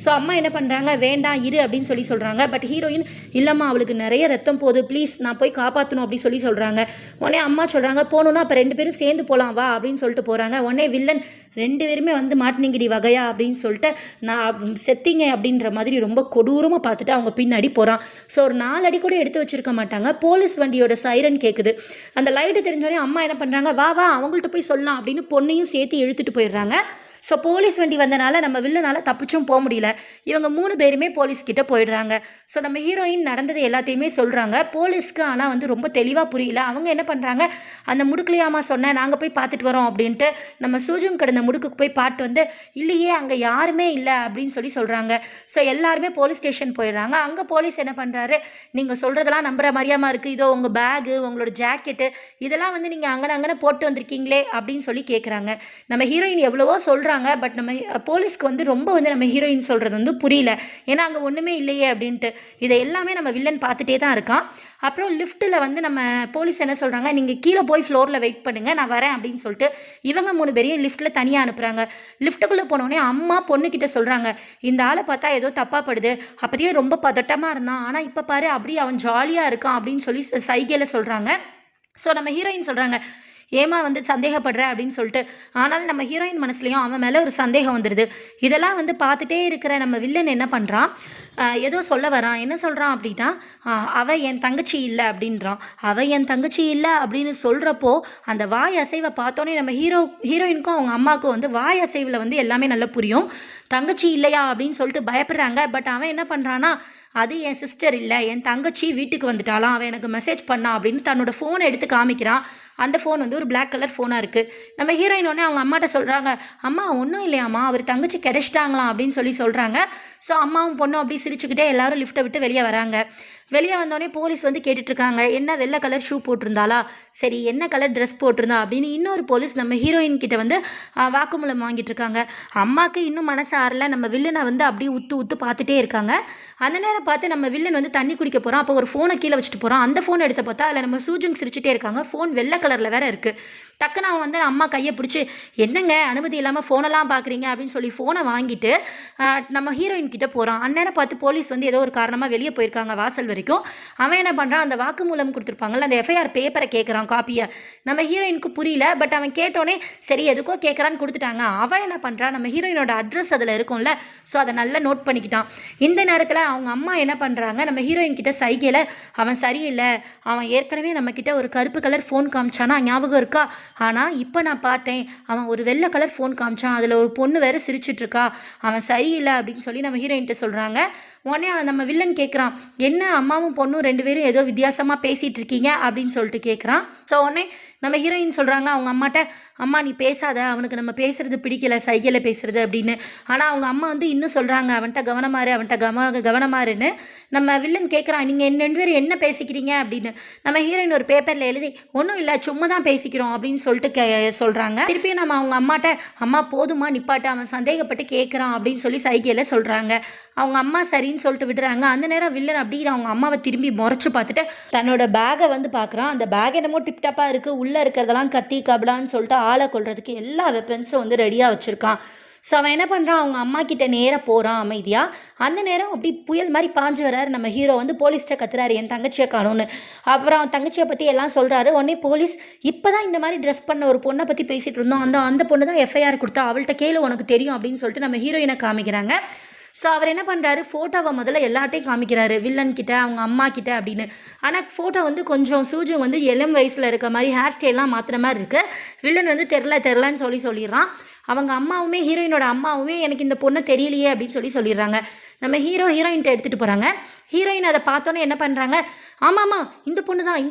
Speaker 1: ஸோ அம்மா என்ன பண்ணுறாங்க, வேண்டாம் இரு அப்படின்னு சொல்கிறாங்க. பட் ஹீரோயின் இல்லைம்மா அவளுக்கு நிறைய ரத்தம் போகுது, ப்ளீஸ் நான் போய் காப்பாற்றணும் அப்படின்னு சொல்கிறாங்க. உடனே அம்மா சொல்கிறாங்க, போகணுன்னா அப்போ ரெண்டு பேரும் சேர்ந்து போகலாம் வா அப்படின்னு சொல்லிட்டு போகிறாங்க. உடனே வில்லன் ரெண்டு பேருமே மாட்டினீங்கடி வகையா அப்படின்னு சொல்லிட்டு நான் செத்திங்க அப்படின்ற மாதிரி ரொம்ப கொடூரமாக பார்த்துட்டு அவங்க பின்னாடி போகிறான். ஸோ ஒரு 4 அடி கூட எடுத்து வச்சுருக்க மாட்டாங்க. போலீஸ் வண்டியோட சைரன் கேட்குது. அந்த லைட்டு தெரிஞ்சோடனே அம்மா என்ன பண்ணுறாங்க, வா வா அவங்கள்ட்ட போய் சொல்லலாம் அப்படின்னு பொண்ணையும் சேர்த்து இழுத்துட்டு போயிடுறாங்க. ஸோ போலீஸ் வண்டி வந்தனால நம்ம வில்லனால் தப்பிச்சும் போக முடியல. இவங்க 3 பேருமே போலீஸ்கிட்ட போயிடுறாங்க. ஸோ நம்ம ஹீரோயின் நடந்தது எல்லாத்தையுமே சொல்கிறாங்க போலீஸ்க்கு. ஆனால் வந்து ரொம்ப தெளிவாக புரியல. அவங்க என்ன பண்ணுறாங்க, அந்த முடுக்கலையாமா சொன்னேன், நாங்கள் போய் பார்த்துட்டு வரோம் அப்படின்ட்டு நம்ம சூஜும் கிடந்த முடுக்குக்கு போய் பாட்டு வந்து இல்லையே அங்கே யாருமே இல்லை அப்படின்னு சொல்கிறாங்க. ஸோ எல்லாருமே போலீஸ் ஸ்டேஷன் போயிடுறாங்க. அங்கே போலீஸ் என்ன பண்ணுறாரு, நீங்கள் சொல்கிறதெல்லாம் நம்புகிற மாதிரியாமா இருக்குது, இதோ உங்கள் பேகு உங்களோட ஜாக்கெட்டு இதெல்லாம் வந்து நீங்கள் அங்கே போட்டு வந்திருக்கீங்களே அப்படின்னு சொல்லி கேட்குறாங்க. நம்ம ஹீரோயின் எவ்வளவோ சொல்கிறாங்க, பட் நம்ம போலீஸ்க்கு வந்து ரொம்ப வந்து நம்ம ஹீரோயின் சொல்கிறது வந்து புரியல. ஏன்னா அங்கே ஒன்றுமே இல்லையே அப்படின்ட்டு. இதை எல்லாமே நம்ம வில்லன் பார்த்துட்டே தான் இருக்கான். அப்புறம் லிஃப்ட்டில் வந்து நம்ம போலீஸ் என்ன சொல்கிறாங்க, நீங்கள் கீழே போய் ஃப்ளோரில் வெயிட் பண்ணுங்கள், நான் வரேன் அப்படின்னு சொல்லிட்டு இவங்க 3 பேரையும் லிஃப்ட்டில் தனியாக அனுப்புகிறாங்க. லிஃப்ட்டுக்குள்ளே போனோடனே அம்மா பொண்ணுக்கிட்ட சொல்கிறாங்க, இந்த ஆளை பார்த்தா ஏதோ தப்பாக படுது, அப்போதையே ரொம்ப பதட்டமாக இருந்தான், ஆனால் இப்போ பாரு அப்படி அவன் ஜாலியாக இருக்கான் அப்படின்னு சொல்லி சைகையில் சொல்கிறாங்க. ஸோ நம்ம ஹீரோயின் சொல்கிறாங்க, ஏமா வந்து சந்தேகப்படுற அப்படின்னு சொல்லிட்டு. ஆனால் நம்ம ஹீரோயின் மனசுலையும் அவன் மேலே ஒரு சந்தேகம் வந்துடுது. இதெல்லாம் வந்து பார்த்துட்டே இருக்கிற நம்ம வில்லன் என்ன பண்ணுறான், ஏதோ சொல்ல வரான். என்ன சொல்கிறான் அப்படின்னா, அவள் என் தங்கச்சி இல்லை அப்படின்றான். அவள் என் தங்கச்சி இல்லை அப்படின்னு சொல்கிறப்போ அந்த வாய் அசைவை பார்த்தோன்னே நம்ம ஹீரோயினுக்கும் அவங்க அம்மாவுக்கும் வந்து வாய் அசைவில் வந்து எல்லாமே நல்லா புரியும். தங்கச்சி இல்லையா அப்படின்னு சொல்லிட்டு பயப்படுறாங்க. பட் அவன் என்ன பண்ணுறான்னா, அது என் சிஸ்டர் இல்லை, என் தங்கச்சி வீட்டுக்கு வந்துட்டாலாம், அவன் எனக்கு மெசேஜ் பண்ணா அப்படின்னு தன்னோட ஃபோனை எடுத்து காமிக்கிறான். அந்த ஃபோன் வந்து ஒரு பிளாக் கலர் ஃபோனாக இருக்குது. நம்ம ஹீரோயின் உடனே அவங்க அம்மாட்ட சொல்கிறாங்க, அம்மா ஒன்றும் இல்லையாம்மா, அவர் தங்கச்சி கிடைச்சிட்டாங்களாம் அப்படின்னு சொல்கிறாங்க. ஸோ அம்மாவும் பொண்ணும் அப்படி சிரிச்சுக்கிட்டே எல்லாரும் லிஃப்ட்டை விட்டு வெளியே வராங்க. வெளியே வந்தோடனே போலீஸ் வந்து கேட்டுட்ருக்காங்க, என்ன வெள்ளை கலர் ஷூ போட்டிருந்தாளா, சரி என்ன கலர் ட்ரெஸ் போட்டிருந்தா அப்படின்னு இன்னொரு போலீஸ் நம்ம ஹீரோயின் கிட்ட வந்து வாக்குமூலம் வாங்கிட்டு இருக்காங்க. அம்மாவுக்கு இன்னும் மனசு ஆறல. நம்ம வில்லனை வந்து அப்படியே உத்து பார்த்துட்டே இருக்காங்க. அந்த நேரம் பார்த்து நம்ம வில்லன் வந்து தண்ணி குடிக்க போகிறான். அப்போ ஒரு ஃபோனை கீழே வச்சுட்டு போகிறான். அந்த ஃபோனை எடுத்து பார்த்தா அதில் நம்ம சூஜுங் சிரிச்சுட்டே இருக்காங்க. ஃபோன் வெள்ளை கலரில் வேறு இருக்குது. டக்குன்னு அவன் வந்து அம்மா கையை பிடிச்சி, என்னங்க அனுமதி இல்லாமல் ஃபோனெல்லாம் பார்க்குறீங்க அப்படின்னு சொல்லி ஃபோனை வாங்கிட்டு நம்ம ஹீரோயின் கிட்ட போகிறான். அந்நேரம் பார்த்து போலீஸ் வந்து ஏதோ ஒரு காரணமாக வெளியே போயிருக்காங்க வாசல் வரைக்கும். அவன் என்ன பண்ணுறான், அந்த வாக்குமூலம் கொடுத்துருப்பாங்கல்ல அந்த எஃப்ஐஆர் பேப்பரை கேட்குறான், காப்பியை. நம்ம ஹீரோயினுக்கு புரியல. பட் அவன் கேட்டோன்னே சரி எதுக்கோ கேட்குறான்னு கொடுத்துட்டாங்க. அவன் என்ன பண்ணுறான், நம்ம ஹீரோயினோட அட்ரஸ் அதில் இருக்கும்ல, ஸோ அதை நல்லா நோட் பண்ணிக்கிட்டான். இந்த நேரத்தில் அவங்க அம்மா என்ன பண்ணுறாங்க, நம்ம ஹீரோயின் கிட்ட சைகையில், அவன் சரியில்லை, அவன் ஏற்கனவே நம்மக்கிட்ட ஒரு கருப்பு கலர் ஃபோன் காமிச்சானா ஞாபகம் இருக்கா, ஆனால் இப்போ நான் பார்த்தேன் அவன் ஒரு வெள்ளை கலர் ஃபோன் காமிச்சான், அதில் ஒரு பொண்ணு வேறு சிரிச்சிட்ருக்கா, அவன் சரியில்லை அப்படின்னு சொல்லி நம்ம ஹீரோயின்கிட்ட சொல்கிறாங்க. உடனே நம்ம வில்லன் கேட்குறான், என்ன அம்மாவும் பொண்ணும் 2 பேரும் ஏதோ வித்தியாசமாக பேசிகிட்டு இருக்கீங்க அப்படின்னு சொல்லிட்டு கேட்குறான். ஸோ உடனே நம்ம ஹீரோயின் சொல்கிறாங்க அவங்க அம்மாட்ட, அம்மா நீ பேசாத, அவனுக்கு நம்ம பேசுகிறது பிடிக்கல, சைகையில் பேசுகிறது அப்படின்னு. ஆனால் அவங்க அம்மா வந்து இன்னும் சொல்கிறாங்க, அவன்கிட்ட கவனமாருன்னு. நம்ம வில்லன் கேட்குறான், நீங்கள் 2 பேரும் என்ன பேசிக்கிறீங்க அப்படின்னு. நம்ம ஹீரோயின் ஒரு பேப்பரில் எழுதி, ஒன்றும் இல்லை சும்மா தான் பேசிக்கிறோம் அப்படின்னு சொல்லிட்டு சொல்கிறாங்க. திருப்பியும் நம்ம அவங்க அம்மாட்ட, அம்மா போதுமா நிப்பாட்ட, அவன் சந்தேகப்பட்டு கேட்குறான் அப்படின்னு சொல்லி சைகையில் சொல்கிறாங்க. அவங்க அம்மா சரின்னு சொல்லிட்டு விடுறாங்க. அந்த நேரம் வில்லன் அப்படி அவங்க அம்மாவை திரும்பி முறைச்சு பார்த்துட்டு தன்னோட பேகை வந்து பார்க்குறான். அந்த பேக் என்னமோ டிப்டாப்பாக இருக்குது, உள்ளே இருக்கிறதெல்லாம் கத்தி கபலான்னு சொல்லிட்டு ஆளை கொள்றதுக்கு எல்லா வெப்பன்ஸும் வந்து ரெடியாக வச்சுருக்கான். ஸோ அவன் என்ன பண்ணுறான், அவங்க அம்மா கிட்ட நேராக போகிறான் அமைதியாக. அந்த நேரம் அப்படி புயல் மாதிரி பாஞ்சு வர்றாரு நம்ம ஹீரோ. வந்து போலீஸ்கிட்ட கத்துறாரு, என் தங்கச்சியை காணும்னு. அப்புறம் அவன் தங்கச்சியை பற்றி எல்லாம் சொல்கிறாரு. உடனே போலீஸ், இப்போ தான் இந்த மாதிரி ட்ரெஸ் பண்ண ஒரு பொண்ணை பற்றி பேசிகிட்டு இருந்தோம், அந்த பொண்ணு தான் எஃப்ஐஆர் கொடுத்தா, அவள்கிட்ட கேளு உனக்கு தெரியும் அப்படின்னு சொல்லிட்டு நம்ம ஹீரோயினை காமிக்கிறாங்க. ஸோ அவர் என்ன பண்ணுறாரு, ஃபோட்டோவை முதல்ல எல்லாட்டையும் காமிக்கிறாரு, வில்லன் கிட்ட அவங்க அம்மா கிட்ட அப்படின்னு. ஆனால் ஃபோட்டோ வந்து கொஞ்சம் சூஜு வந்து இளம் வயசில் இருக்க மாதிரி ஹேர் ஸ்டைல்லாம் மாற்றுற மாதிரி இருக்குது. வில்லன் வந்து தெரிலன்னு சொல்லிடுறான். அவங்க அம்மாவுமே, ஹீரோயினோட அம்மாவுமே, எனக்கு இந்த பொண்ணை தெரியலையே அப்படின்னு சொல்லிடுறாங்க. நம்ம ஹீரோயின்ட்ட எடுத்துகிட்டு போகிறாங்க. ஹீரோயின் அதை பார்த்தோன்னே என்ன பண்ணுறாங்க, ஆமாம்மா இந்த பொண்ணு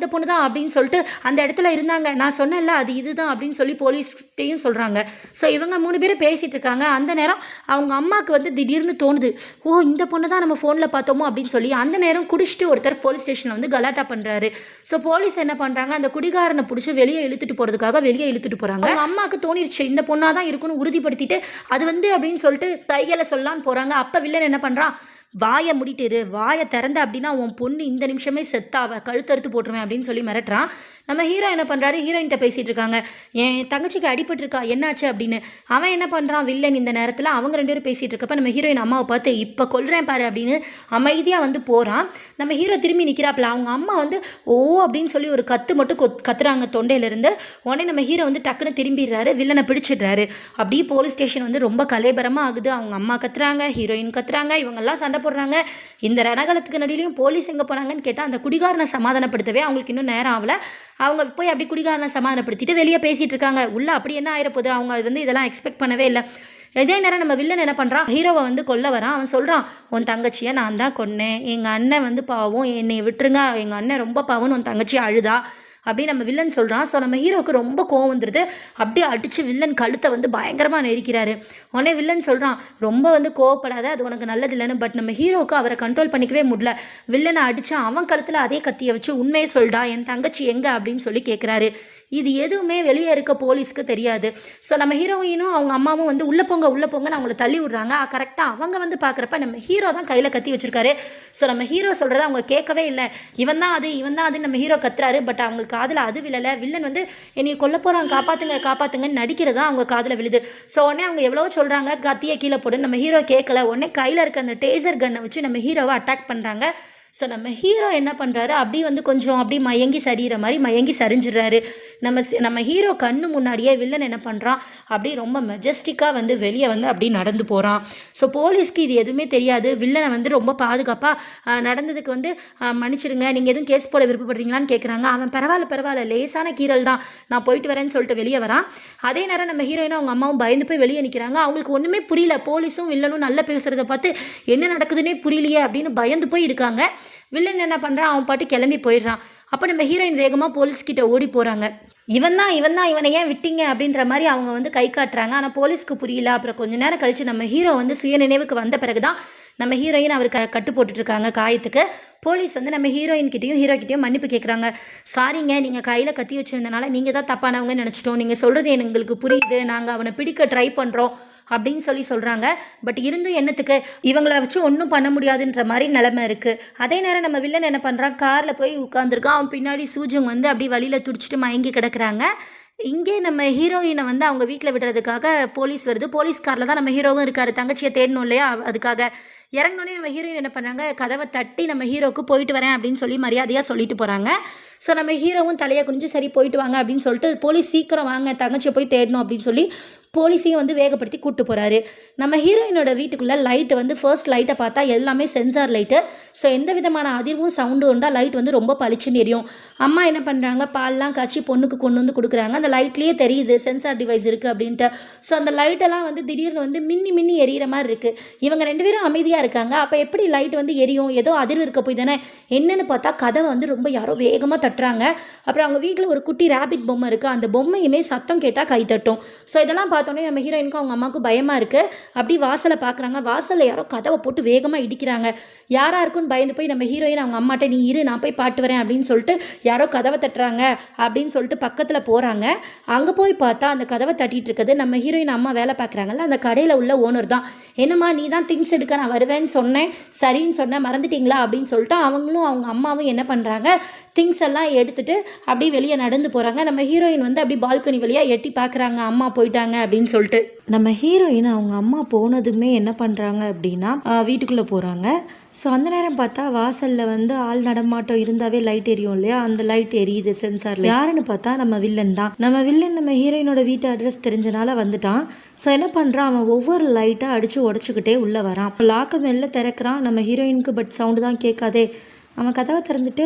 Speaker 1: தான் அப்படின்னு சொல்லிட்டு அந்த இடத்துல இருந்தாங்க, நான் சொன்னேன்ல அது இதுதான் அப்படின்னு சொல்லி போலீஸ்கிட்டையும் சொல்கிறாங்க. ஸோ இவங்க 3 பேரும் பேசிகிட்டு இருக்காங்க. அந்த நேரம் அவங்க அம்மாவுக்கு வந்து திடீர்னு தோணுது, ஓ இந்த பொண்ணு தான் நம்ம ஃபோனில் பார்த்தோமோ அப்படின்னு சொல்லி. அந்த நேரம் குடிச்சிட்டு ஒருத்தர் போலீஸ் ஸ்டேஷனில் வந்து கலாட்டா பண்ணுறாரு. ஸோ போலீஸ் என்ன பண்ணுறாங்க, அந்த குடிகாரனை பிடிச்சி வெளியே இழுத்துட்டு போகிறாங்க. அவங்க அம்மாவுக்கு தோணிருச்சு இந்த பொண்ணாக தான் இருக்குன்னு உறுதிப்படுத்திட்டு அது வந்து அப்படின்னு சொல்லிட்டு கைகளை சொல்லலான்னு போகிறாங்க. அப்போ வில்லன் என்ன பண்ணுறான், வாயை முடிட்டு வாயை திறந்த அப்படின்னா உன் பொண்ணு இந்த நிமிஷமே செத்தாவ, கழுத்தறுத்து போட்டுருவேன் அப்படின்னு சொல்லி மிரட்டுறான். நம்ம ஹீரோ என்ன பண்ணுறாரு, ஹீரோயின்கிட்ட பேசிகிட்டு இருக்காங்க, என் தங்கச்சிக்கு அடிபட்டுருக்கா என்னாச்சு அப்படின்னு. அவன் என்ன பண்ணுறான் வில்லன், இந்த நேரத்தில் அவங்க 2 பேரும் பேசிகிட்டு இருக்கப்ப நம்ம ஹீரோயின் அம்மாவை பார்த்து, இப்போ கொல்றேன் பாரு அப்படின்னு அமைதியாக வந்து போகிறான். நம்ம ஹீரோ திரும்பி நிற்கிறாப்புல. அவங்க அம்மா வந்து ஓ அப்படின்னு சொல்லி ஒரு கத்து மட்டும் கத்துறாங்க தொண்டையிலேருந்து. உடனே நம்ம ஹீரோ வந்து டக்குன்னு திரும்பிடுறாரு, வில்லனை பிடிச்சிடுறாரு. அப்படியே போலீஸ் ஸ்டேஷன் வந்து ரொம்ப கலைபரமாக ஆகுது. அவங்க அம்மா கத்துறாங்க, ஹீரோயின் கத்துறாங்க, இவங்கெல்லாம் சண்டை சண்டை போடுறாங்க. இந்த ரணகலத்துக்கு நடுவிலையும் போலீஸ் எங்கே போனாங்கன்னு கேட்டால் அந்த குடிகாரனை சமாதானப்படுத்தவே அவங்களுக்கு இன்னும் நேரம் ஆகலை. அவங்க போய் அப்படி குடிகாரனை சமாதானப்படுத்திட்டு வெளியே பேசிகிட்டு இருக்காங்க. உள்ள அப்படி என்ன ஆயிரப்போகுது, அவங்க வந்து இதெல்லாம் எக்ஸ்பெக்ட் பண்ணவே இல்லை. இதே நேரம் நம்ம வில்லன் என்ன பண்ணுறான், ஹீரோவை வந்து கொல்ல வரான். அவன் சொல்கிறான், உன் தங்கச்சியை நான் தான் கொன்னேன், எங்கள் அண்ணன் வந்து பாவம், என்னை விட்டுருங்க, எங்கள் அண்ணன் ரொம்ப பாவம்னு உன் தங்கச்சி அழுதா அப்படின்னு நம்ம வில்லன் சொல்கிறான். ஸோ நம்ம ஹீரோவுக்கு ரொம்ப கோவம் வந்துடுது. அப்படியே அடித்து வில்லன் கழுத்தை வந்து பயங்கரமாக நெரிக்கிறாரு. உடனே வில்லன் சொல்கிறான், ரொம்ப வந்து கோவப்படாத, அது உனக்கு நல்லது இல்லைன்னு. பட் நம்ம ஹீரோவுக்கு அவரை கண்ட்ரோல் பண்ணிக்கவே முடியல. வில்லனை அடித்து அவன் கழுத்தில் அதே கத்தியை வச்சு உண்மையை சொல்டா, என் தங்கச்சி எங்கே அப்படின்னு சொல்லி கேட்குறாரு. இது எதுவுமே வெளியே இருக்க போலீஸ்க்கு தெரியாது. ஸோ நம்ம ஹீரோயினும் அவங்க அம்மாவும் வந்து உள்ளே போங்கன்னு அவங்கள தள்ளி விட்றாங்க. கரெக்டாக அவங்க வந்து பார்க்குறப்ப நம்ம ஹீரோ தான் கையில் கத்தி வச்சிருக்காரு. ஸோ நம்ம ஹீரோ சொல்கிறத அவங்க கேட்கவே இல்லை. இவன் தான் அது நம்ம ஹீரோ கத்துறாரு. பட் அவங்களுக்கு காதில் அது விழலை. வில்லன் வந்து என்னை கொல்ல போகிறாங்க, காப்பாற்றுங்கன்னு நடிக்கிறதா அவங்க காதில் விழுது. ஸோ உடனே அவங்க எவ்வளோ சொல்கிறாங்க, கத்தியை கீழே போடு. நம்ம ஹீரோ கேட்கல. உடனே கையில் இருக்க அந்த டேசர் கன்னை வச்சு நம்ம ஹீரோவை அட்டாக் பண்ணுறாங்க. ஸோ நம்ம ஹீரோ என்ன பண்ணுறாரு, அப்படி வந்து கொஞ்சம் அப்படி மயங்கி சரிகிற மாதிரி மயங்கி சரிஞ்சிடுறாரு. நம்ம ஹீரோ கண்ணு முன்னாடியே வில்லன் என்ன பண்ணுறான், அப்படி ரொம்ப மெஜஸ்டிக்காக வந்து வெளியே வந்து அப்படி நடந்து போகிறான். ஸோ போலீஸ்க்கு இது எதுவுமே தெரியாது. வில்லனை வந்து ரொம்ப பாதுகாப்பாக நடந்ததுக்கு வந்து மன்னிச்சிடுங்க, நீங்கள் எதுவும் கேஸ் போட விருப்பப்படுறீங்களான்னு கேட்குறாங்க. அவன் பரவாயில்ல, லேசான கீரல் தான், நான் போயிட்டு வரேன்னு சொல்லிட்டு வெளியே வரான். அதே நேரம் நம்ம ஹீரோயினும் அவங்க அம்மாவும் பயந்து போய் வெளியே நிற்கிறாங்க. அவங்களுக்கு ஒன்றுமே புரியல. போலீஸும் வில்லனும் நல்லா பேசுகிறத பார்த்து என்ன நடக்குதுன்னே புரியலையே அப்படின்னு பயந்து போய் இருக்காங்க. வில்லன் என்ன பண்ணுறான், அவன் பாட்டு கிளம்பி போயிடுறான். அப்போ நம்ம ஹீரோயின் வேகமாக போலீஸ்கிட்ட ஓடி போகிறாங்க. இவன் தான் இவனை ஏன் விட்டீங்க அப்படின்ற மாதிரி அவங்க வந்து கை காட்டுறாங்க. ஆனால் போலீஸ்க்கு புரியல. அப்புறம் கொஞ்ச நேரம் கழித்து நம்ம ஹீரோ வந்து சுய நினைவுக்கு வந்த பிறகு தான் நம்ம ஹீரோயின் அவர் கட்டு போட்டுட்ருக்காங்க காயத்துக்கு. போலீஸ் வந்து நம்ம ஹீரோயின்கிட்டையும் ஹீரோக்கிட்டையும் மன்னிப்பு கேட்குறாங்க. சாரிங்க, நீங்கள் கையில் கத்தி வச்சுருந்தனால நீங்கள் தான் தப்பானவங்கன்னு நினச்சிட்டோம், நீங்கள் சொல்கிறது எங்களுக்கு புரியுது, நாங்கள் அவனை பிடிக்க ட்ரை பண்ணுறோம் அப்படின்னு சொல்கிறாங்க. பட் இருந்தும் என்னத்துக்கு, இவங்கள வச்சு ஒன்றும் பண்ண முடியாதுன்ற மாதிரி நிலைமை இருக்குது. அதே நேரம் நம்ம வில்லன் என்ன பண்ணுறான், காரில் போய் உட்காந்துருக்கான். அவன் பின்னாடி சூஜுங் வந்து அப்படி வழியில் துடிச்சிட்டு மயங்கி கிடக்குறாங்க. இங்கே நம்ம ஹீரோயினை வந்து அவங்க வீட்டில் விடுறதுக்காக போலீஸ் வருது. போலீஸ் காரில் தான் நம்ம ஹீரோவும் இருக்கார். தங்கச்சியை தேடணும் இல்லையா, அதுக்காக இறங்கினோடனே நம்ம ஹீரோயின் என்ன பண்ணாங்க, கதவை தட்டி நம்ம ஹீரோவுக்கு போயிட்டு வரேன் அப்படின்னு சொல்லி மரியாதையாக சொல்லிட்டு போகிறாங்க. ஸோ நம்ம ஹீரோவும் தலையை குனிஞ்சு சரி போயிட்டு வாங்க அப்படின்னு சொல்லிட்டு போலீஸ் சீக்கிரம் வாங்க, தங்கச்சியை போய் தேடணும் அப்படின்னு சொல்லி போலீஸையும் வந்து வேகப்படுத்தி கூப்பிட்டு போகிறாரு. நம்ம ஹீரோயினோட வீட்டுக்குள்ளே லைட்டு வந்து ஃபர்ஸ்ட் லைட்டை பார்த்தா எல்லாமே சென்சார் லைட்டு. ஸோ எந்த விதமான அதிர்வும் சவுண்டும் இருந்தால் லைட் வந்து ரொம்ப பளிச்சுன்னு எரியும். அம்மா என்ன பண்ணுறாங்க, பால்லாம் காய்ச்சி பொண்ணுக்கு கொண்டு வந்து கொடுக்குறாங்க. அந்த லைட்லேயே தெரியுது சென்சார் டிவைஸ் இருக்குது அப்படின்ட்டு. ஸோ அந்த லைட்டெல்லாம் வந்து திடீர்னு வந்து மின்னி எரியிற மாதிரி இருக்குது. இவங்க ரெண்டு பேரும் அமைதியாக இருக்காங்க. அப்போ எப்படி லைட் வந்து எரியும், ஏதோ அதிர்வு இருக்க போய் தானே. என்னன்னு பார்த்தா கதவை வந்து ரொம்ப யாரோ வேகமாக தட்டுறாங்க. அப்புறம் அவங்க வீட்டில் ஒரு குட்டி ரேபிட் பொம்மை இருக்குது. அந்த பொம்மையுமே சத்தம் கேட்டால் கை தட்டும். ஸோ இதெல்லாம் பார்த்தோன்னே நம்ம ஹீரோயினுக்கும் அவங்க அம்மாவுக்கு பயமாக இருக்குது. அப்படி வாசலை பார்க்குறாங்க. வாசலில் யாரோ கதவை போட்டு வேகமாக இடிக்கிறாங்க. யாராக இருக்குன்னு பயந்து போய் நம்ம ஹீரோயின் அவங்க அம்மாட்ட, நீ இரு நான் போய் பாட்டு வரேன் அப்படின்னு சொல்லிட்டு யாரோ கதவை தட்டுறாங்க அப்படின்னு சொல்லிட்டு பக்கத்தில் போகிறாங்க. அங்கே போய் பார்த்தா அந்த கதவை தட்டிட்டு இருக்குது நம்ம ஹீரோயின் அம்மா வேலை பார்க்குறாங்கல்ல, அந்த கடையில் உள்ள ஓனர் தான். என்னம்மா நீ தான் திங்ஸ் எடுக்க நான் வருவேன்னு சொன்னேன், சரின்னு சொன்னேன், மறந்துட்டீங்களா அப்படின்னு சொல்லிட்டு அவங்களும் அவங்க அம்மாவும் என்ன பண்ணுறாங்க, திங்ஸ் எல்லாம் எடுத்துகிட்டு அப்படியே வெளியே நடந்து போகிறாங்க. நம்ம ஹீரோயின் வந்து அப்படி பால்கனி வழியாக எட்டி பார்க்குறாங்க, அம்மா போயிட்டாங்க அப்படின்னு சொல்லிட்டு. நம்ம ஹீரோயின் அவங்க அம்மா போனதுமே என்ன பண்ணுறாங்க அப்படின்னா வீட்டுக்குள்ளே போகிறாங்க. ஸோ அந்த நேரம் பார்த்தா வாசலில் வந்து ஆள் நடமாட்டம் இருந்தாவே லைட் எரியும் இல்லையா, அந்த லைட் எரியுது சென்சாரில். யாருன்னு பார்த்தா நம்ம வில்லன் தான். நம்ம வில்லன் நம்ம ஹீரோயினோட வீட்டு அட்ரஸ் தெரிஞ்சனால வந்துட்டான். ஸோ என்ன பண்ணுறான், அவன் ஒவ்வொரு லைட்டாக அடித்து உடச்சிக்கிட்டே உள்ளே வரான். லாக்கை மெல்ல திறக்கிறான். நம்ம ஹீரோயினுக்கு பட் சவுண்டு தான் கேட்காதே. அவன் கதவை திறந்துட்டு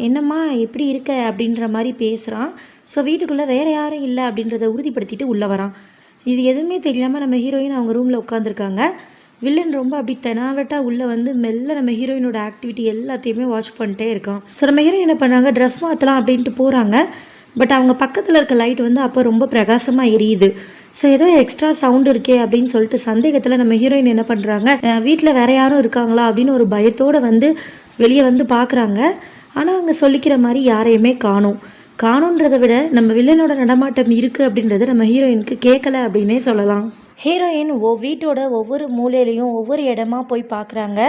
Speaker 1: என்னம்மா எப்படி இருக்க அப்படின்ற மாதிரி பேசுகிறான். ஸோ வீட்டுக்குள்ளே வேறு யாரும் இல்லை அப்படின்றத உறுதிப்படுத்திட்டு உள்ளே வரான். இது எதுவுமே தெரியாமல் நம்ம ஹீரோயின் அவங்க ரூமில் உட்காந்துருக்காங்க. வில்லன் ரொம்ப அப்படி தெனாவட்டாக உள்ளே வந்து மெல்ல நம்ம ஹீரோயினோட ஆக்டிவிட்டி எல்லாத்தையுமே வாட்ச் பண்ணிட்டே இருக்கான். ஸோ நம்ம ஹீரோயின் என்ன பண்ணுறாங்க, ட்ரெஸ் மாற்றலாம் அப்படின்ட்டு போகிறாங்க. பட் அவங்க பக்கத்தில் இருக்க லைட் வந்து அப்போ ரொம்ப பிரகாசமாக எரியுது. ஸோ ஏதோ எக்ஸ்ட்ரா சவுண்டு இருக்கே அப்படின்னு சொல்லிட்டு சந்தேகத்தில் நம்ம ஹீரோயின் என்ன பண்ணுறாங்க, வீட்டில் வேறு யாரும் இருக்காங்களா அப்படின்னு ஒரு பயத்தோடு வந்து வெளியே வந்து பார்க்குறாங்க. ஆனால் அவங்க சொல்லிக்கிற மாதிரி யாரையுமே காணுன்றதை விட நம்ம வில்லனோட நடமாட்டம் இருக்குது அப்படின்றது நம்ம ஹீரோயினுக்கு கேட்கல அப்படின்னே சொல்லலாம். ஹீரோயின் வீட்டோட ஒவ்வொரு மூலையிலையும் ஒவ்வொரு இடமா போய் பார்க்குறாங்க.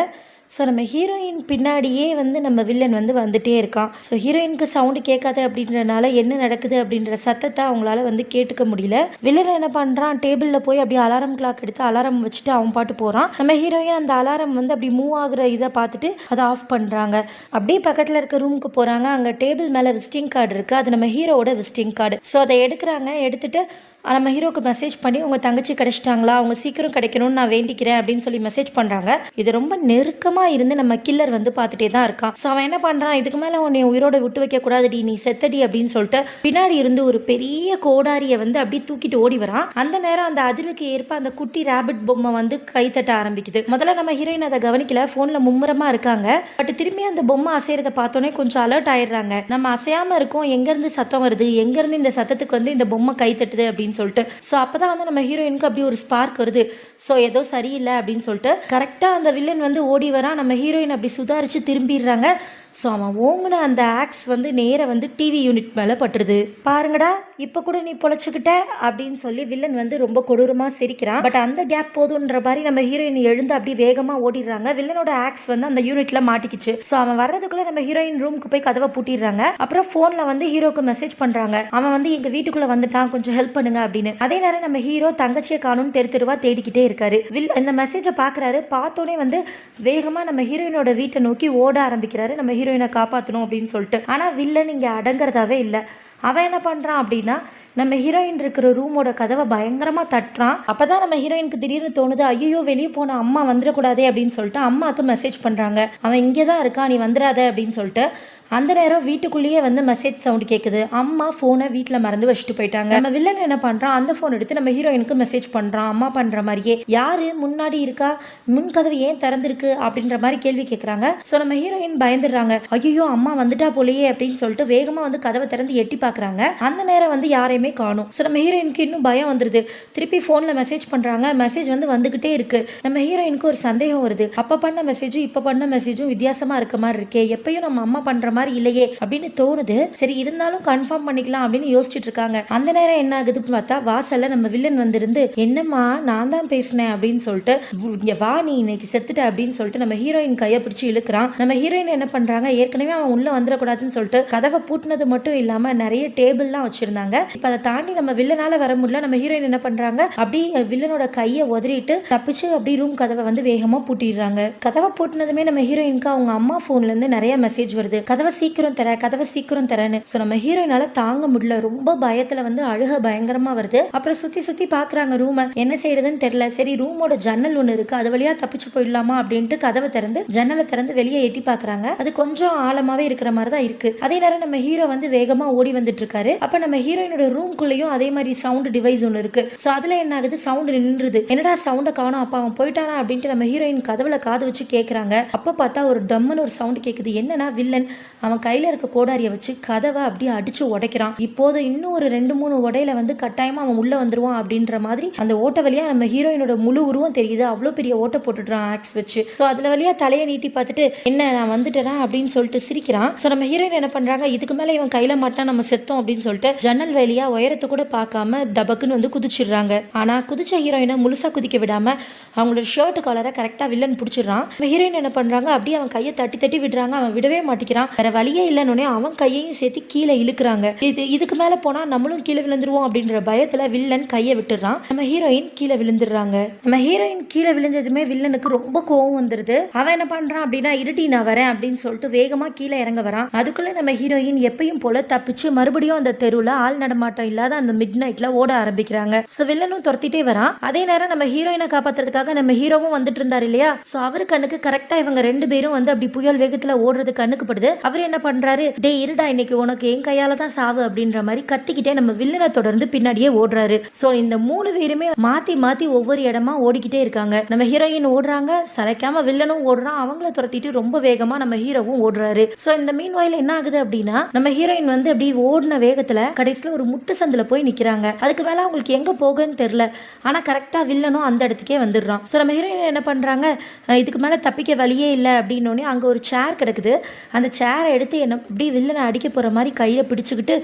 Speaker 1: ஸோ நம்ம ஹீரோயின் பின்னாடியே வந்து நம்ம வில்லன் வந்து வந்துட்டே இருக்கான். ஸோ ஹீரோயினுக்கு சவுண்டு கேட்காது அப்படின்றனால என்ன நடக்குது அப்படின்ற சத்தத்தை அவங்களால வந்து கேட்டுக்க முடியல. வில்லன் என்ன பண்ணுறான், டேபிளில் போய் அப்படியே அலாரம் கிளாக் எடுத்து அலாரம் வச்சுட்டு அவன் பாட்டு போகிறான். நம்ம ஹீரோயின் அந்த அலாரம் வந்து அப்படி மூவ் ஆகுற இதை பார்த்துட்டு அதை ஆஃப் பண்ணுறாங்க. அப்படியே பக்கத்தில் இருக்க ரூமுக்கு போகிறாங்க. அங்கே டேபிள் மேலே விசிட்டிங் கார்டு இருக்குது. அது நம்ம ஹீரோவோட விசிட்டிங் கார்டு. ஸோ அதை எடுக்கிறாங்க. எடுத்துட்டு நம்ம ஹீரோக்கு மெசேஜ் பண்ணி உங்கள் தங்கச்சி கிடைச்சிட்டாங்களா, அவங்க சீக்கிரம் கிடைக்கணும்னு நான் வேண்டிக்கிறேன் அப்படின்னு சொல்லி மெசேஜ் பண்ணுறாங்க. இது ரொம்ப நெருக்கமாக இருந்து நம்ம கில்லர் வந்து பார்த்துட்டே தான் இருக்கான். ஸோ அவன் என்ன பண்ணுறான், இதுக்கு மேலே உன்னை உயிரோட விட்டு வைக்க கூடாதுடி, நீ செத்தடி அப்படின்னு சொல்லிட்டு பின்னாடி இருந்து ஒரு பெரிய கோடாரியை வந்து அப்படியே தூக்கிட்டு ஓடி வரான். அந்த நேரம் அந்த அதிர்வுக்கு ஏற்ப அந்த குட்டி ரேபிட் பொம்மை வந்து கைத்தட்ட ஆரம்பிக்குது. முதல்ல நம்ம ஹீரோயின் அதை கவனிக்கல, ஃபோனில் மும்முரமா இருக்காங்க. பட் திரும்பி அந்த பொம்மை அசைறதை பார்த்தோன்னே கொஞ்சம் அலர்ட் ஆயிடுறாங்க. நம்ம அசையாமல் இருக்கோம், எங்கேருந்து சத்தம் வருது, எங்கேருந்து இந்த சத்தத்துக்கு வந்து இந்த பொம்மை கை தட்டுது அப்படின்னு சொல்லிட்டு. ஸோ அப்பதான் வந்து நம்ம ஹீரோயினுக்கு அப்படி ஒரு ஸ்பார்க் வருது. ஸோ ஏதோ சரியில்லை அப்படின்னு சொல்லிட்டு கரெக்டாக அந்த வில்லன் வந்து ஓடி வரான். நம்ம ஹீரோயின் அப்படி சுதாரிச்சு திரும்பிடுறாங்க. ஸோ அவன் ஓங்குன அந்த ஆக்ஸ் வந்து நேராக வந்து டிவி யூனிட் மேலே பட்டுருது. பாருங்கடா இப்போ கூட நீ பொழைச்சிக்கிட்ட அப்படின்னு சொல்லி வில்லன் வந்து ரொம்ப கொடூரமாக சிரிக்கிறான். பட் அந்த கேப் போதுன்ற மாதிரி நம்ம ஹீரோயின் எழுந்து அப்படி வேகமாக ஓடிடுறாங்க. வில்லனோட ஆக்ஸ் வந்து அந்த யூனிட்ல மாட்டிக்கிச்சு. ஸோ அவன் வர்றதுக்குள்ள நம்ம ஹீரோயின் ரூமுக்கு போய் கதவை பூட்டிடுறாங்க. அப்புறம் ஃபோனில் வந்து ஹீரோக்கு மெசேஜ் பண்ணுறாங்க, அவன் வந்து எங்கள் வீட்டுக்குள்ளே வந்துட்டான், கொஞ்சம் ஹெல்ப் பண்ணுங்க அப்படின்னு. அதே நேரம் நம்ம ஹீரோ தங்கச்சியை காணும்னு தெரு தெருவா தேடிக்கிட்டே இருக்காரு. இந்த மெசேஜை பார்க்குறாரு. பார்த்தோன்னே வந்து வேகமாக நம்ம ஹீரோயினோட வீட்டை நோக்கி ஓட ஆரம்பிக்கிறாரு, நம்ம ஹீரோயினை காப்பாற்றணும் அப்படின்னு சொல்லிட்டு. ஆனால் வில்லன் இங்கே அடங்குறதாவே இல்லை. அவன் என்ன பண்ணுறான் அப்படின்னா, நம்ம ஹீரோயின் இருக்கிற ரூமோட கதவை பயங்கரமாக தட்டுறான். அப்போ தான் நம்ம ஹீரோயினுக்கு திடீர்னு தோணுது, ஐயோ வெளியே போன அம்மா வந்துடக்கூடாதே அப்படின்னு சொல்லிட்டு அம்மாவுக்கு மெசேஜ் பண்ணுறாங்க, அவன் இங்கே தான் இருக்கான், நீ வந்துடாத அப்படின்னு சொல்லிட்டு. அந்த நேரம் வீட்டுக்குள்ளேயே வந்து மெசேஜ் சவுண்ட் கேட்குது. அம்மா ஃபோனை வீட்டில் மறந்து வச்சுட்டு போயிட்டாங்க. நம்ம வில்லன் என்ன பண்ணுறான், அந்த ஃபோன் எடுத்து நம்ம ஹீரோயினுக்கு மெசேஜ் பண்ணுறான், அம்மா பண்ணுற மாதிரியே. யாரு முன்னாடி இருக்கா, முன் கதவு ஏன் திறந்திருக்கு அப்படின்ற மாதிரி கேள்வி கேட்குறாங்க. ஸோ நம்ம ஹீரோயின் பயந்துடுறாங்க, ஐயோ அம்மா வந்துட்டா போலையே அப்படின்னு சொல்லிட்டு வேகமாக வந்து கதவை திறந்து எட்டி பார்க்குறாங்க. அந்த நேரம் வந்து யாரையுமே காணும். ஸோ நம்ம ஹீரோயினுக்கு இன்னும் பயம் வந்துடுது. திருப்பி ஃபோனில் மெசேஜ் பண்ணுறாங்க, மெசேஜ் வந்து வந்துக்கிட்டே இருக்கு. நம்ம ஹீரோயினுக்கு ஒரு சந்தேகம் வருது, அப்போ பண்ண மெசேஜும் இப்போ பண்ண மெசேஜும் வித்தியாசமாக இருக்க மாதிரி இருக்கே, எப்பயும் நம்ம அம்மா பண்ணுற மாதிரி இல்லையே அப்படின்னு தோணுது. சரி இருந்தாலும் கன்ஃபார்ம் பண்ணிக்கலாம் அப்படின்னு யோசிச்சுட்டு இருக்காங்க. அந்த நேரம் என்ன ஆகுது பார்த்தா, வாசல்ல நம்ம வில்லன் வந்திருந்து, என்னம்மா நான் தான் பேசினேன் அப்படின்னு சொல்லிட்டு, இங்க வா நீ இன்னைக்கு செத்துட்ட அப்படின்னு சொல்லிட்டு நம்ம ஹீரோயின் கையை பிடிச்சி இழுக்கிறான். நம்ம ஹீரோயின் என்ன பண்றாங்க, ஏற்கனவே அவன் உள்ள வந்துடக்கூடாதுன்னு சொல்லிட்டு கதவை பூட்டினது மட்டும் இல்லாம நிறைய டேபிள்லாம் வச்சிருந்தாங்க. இப்ப அதை தாண்டி நம்ம வில்லனால வர முடியல. நம்ம ஹீரோயின் என்ன பண்றாங்க, அப்படி வில்லனோட கையை உதறிட்டு தப்பிச்சு அப்படி ரூம் கதவை வந்து வேகமா பூட்டிடுறாங்க. கதவை பூட்டினதுமே நம்ம ஹீரோயினுக்கு அவங்க அம்மா போன்ல இருந்து நிறைய மெசேஜ் வருது, கதவை சீக்கிரம் தரேன்னு. ஸோ நம்ம ஹீரோயினால தாங்க முடியல, ரொம்ப பயத்துல வந்து அழுக பயங்கரமா வருது. அப்புறம் சுத்தி சுத்தி பாக்குறாங்க ரூமை, என்ன செய்யறதுன்னு தெரியல. சரி ரூமோட ஜன்னல் ஒண்ணு இருக்கு, அது வழியா தப்பிச்சு போயிடலாமா அப்படின்ட்டு கதவை திறந்து ஜன்னலை திறந்து வெளியே எட்டி பாக்குறாங்க. அது கொஞ்சம் ஆழமாவே இருக்கிற மாதிரி தான் இருக்கு. அதே நேரம் நம்ம ஹீரோ வந்து வேகமா ஓடி வந்துட்டு இருக்காரு. அப்ப நம்ம ஹீரோயினோட ரூம்குள்ளேயும் அதே மாதிரி சவுண்ட் டிவைஸ் ஒன்று இருக்கு. ஸோ அதுல என்ன ஆகுது, சவுண்ட் நின்றுது. என்னடா சவுண்டை காணோம், அப்ப அவன் போயிட்டானா அப்படின்ட்டு நம்ம ஹீரோயின் கதவுல காது வச்சு கேட்கறாங்க. அப்ப பார்த்தா ஒரு டம்முன்னு ஒரு சவுண்ட் கேட்குது. என்னன்னா வில்லன் அவன் கையில இருக்க கோடாரியை வச்சு கதவை அப்படியே அடிச்சு உடைக்கிறான். இப்போது இன்னும் ஒரு 2-3 உடையில வந்து கட்டாயமா அவன் உள்ள வந்துருவான் அப்படின்ற மாதிரி அந்த ஓட்ட வழியா நம்ம ஹீரோயினோட முழு உருவம் தெரியுது. அவ்வளோ பெரிய ஓட்ட போட்டுடுறான் ஆக்ஸ் வச்சு. ஸோ அதுல வழியா தலையை நீட்டி பார்த்துட்டு, என்ன நான் வந்துட்டேனா அப்படின்னு சொல்லிட்டு சிரிக்கிறான். ஸோ நம்ம ஹீரோயின் என்ன பண்றாங்க, இதுக்கு மேல இவன் கையில மாட்டா நம்ம செத்தோம் அப்படின்னு சொல்லிட்டு ஜன்னல் வழியா உயரத்தை கூட பார்க்காம டபக்குன்னு வந்து குதிச்சிடுறாங்க. ஆனா குதிச்ச ஹீரோயினை முழுசா குதிக்க விடாம அவங்களோட ஷர்ட் காலரை கரெக்டா வில்லன் பிடிச்சிடுறான். ஹீரோயின் என்ன பண்றாங்க, அப்படியே அவன் கையை தட்டி தட்டி விடுறாங்க. அவன் விடவே மாட்டிக்கிறான். வேற வழியே இல்லைன்னு அவன் கையையும் சேர்த்து கீழே இழுக்கிறாங்க. இதுக்கு மேல போனா நம்மளும் கீழே விழுந்துருவோம் அப்படின்ற பயத்துல வில்லன் கையை விட்டுறான். நம்ம ஹீரோயின் கீழே விழுந்துடுறாங்க. நம்ம ஹீரோயின் கீழே விழுந்ததுமே வில்லனுக்கு ரொம்ப கோவம் வந்துருது. அவன் என்ன பண்றான் அப்படின்னா, இருட்டி நான் வரேன் அப்படின்னு சொல்லிட்டு வேகமா கீழே இறங்க வரான். அதுக்குள்ள நம்ம ஹீரோயின் எப்பயும் போல தப்பிச்சு மறுபடியும் அந்த தெருவுல ஆள் நடமாட்டம் இல்லாத அந்த மிட் நைட்ல ஓட ஆரம்பிக்கிறாங்க. சோ வில்லனும் துரத்திட்டே வரான். அதே நேரம் நம்ம ஹீரோயினை காப்பாத்துறதுக்காக நம்ம ஹீரோவும் வந்துட்டு இருந்தாரு இல்லையா. சோ அவரு கண்ணுக்கு கரெக்டா இவங்க 2 பேரும் வந்து அப்படி புயல் வேகத்துல ஓடுறது கண்ணுக்கு படுது. அவர் என்ன பண்றாரு, டே இருடா இன்னைக்கு உனக்கு என் கையால தான் சாவு அப்படின்ற மாதிரி கத்திக்கிட்டே நம்ம வில்லனை தொடர்ந்து பின்னாடியே ஓடுறாரு. சோ இந்த 3 பேருமே மாத்தி மாத்தி ஒவ்வொரு இடமா ஓடிக்கிட்டே இருக்காங்க. நம்ம ஹீரோயின் ஓடுறாங்க, சளைக்காம வில்லனும் ஓடுறான். அவங்கள துரத்திட்டு ரொம்ப வேகமா நம்ம ஹீரோவும் ஓடுறாரு. சோ இந்த மீன் வாயில என்ன ஆகுது அப்படின்னா, நம்ம ஹீரோயின் வந்து அப்படி ஓடின வேகத்துல கடைசியில ஒரு முட்டு சந்தில போய் நிக்கிறாங்க. அதுக்கு மேல அவங்களுக்கு எங்க போகுன்னு தெரியல. ஆனா கரெக்டா வில்லனும் அந்த இடத்துக்கே வந்துடுறான். சோ நம்ம ஹீரோயின் என்ன பண்றாங்க, இதுக்கு மேல தப்பிக்க வழியே இல்லை அப்படின்னோடனே அங்க ஒரு சேர் கிடக்குது. அந்த சேரை எடுத்து என்ன அப்படி வில்லனை அடிக்க போற மாதிரி கையில பிடிச்சுக்கிட்டு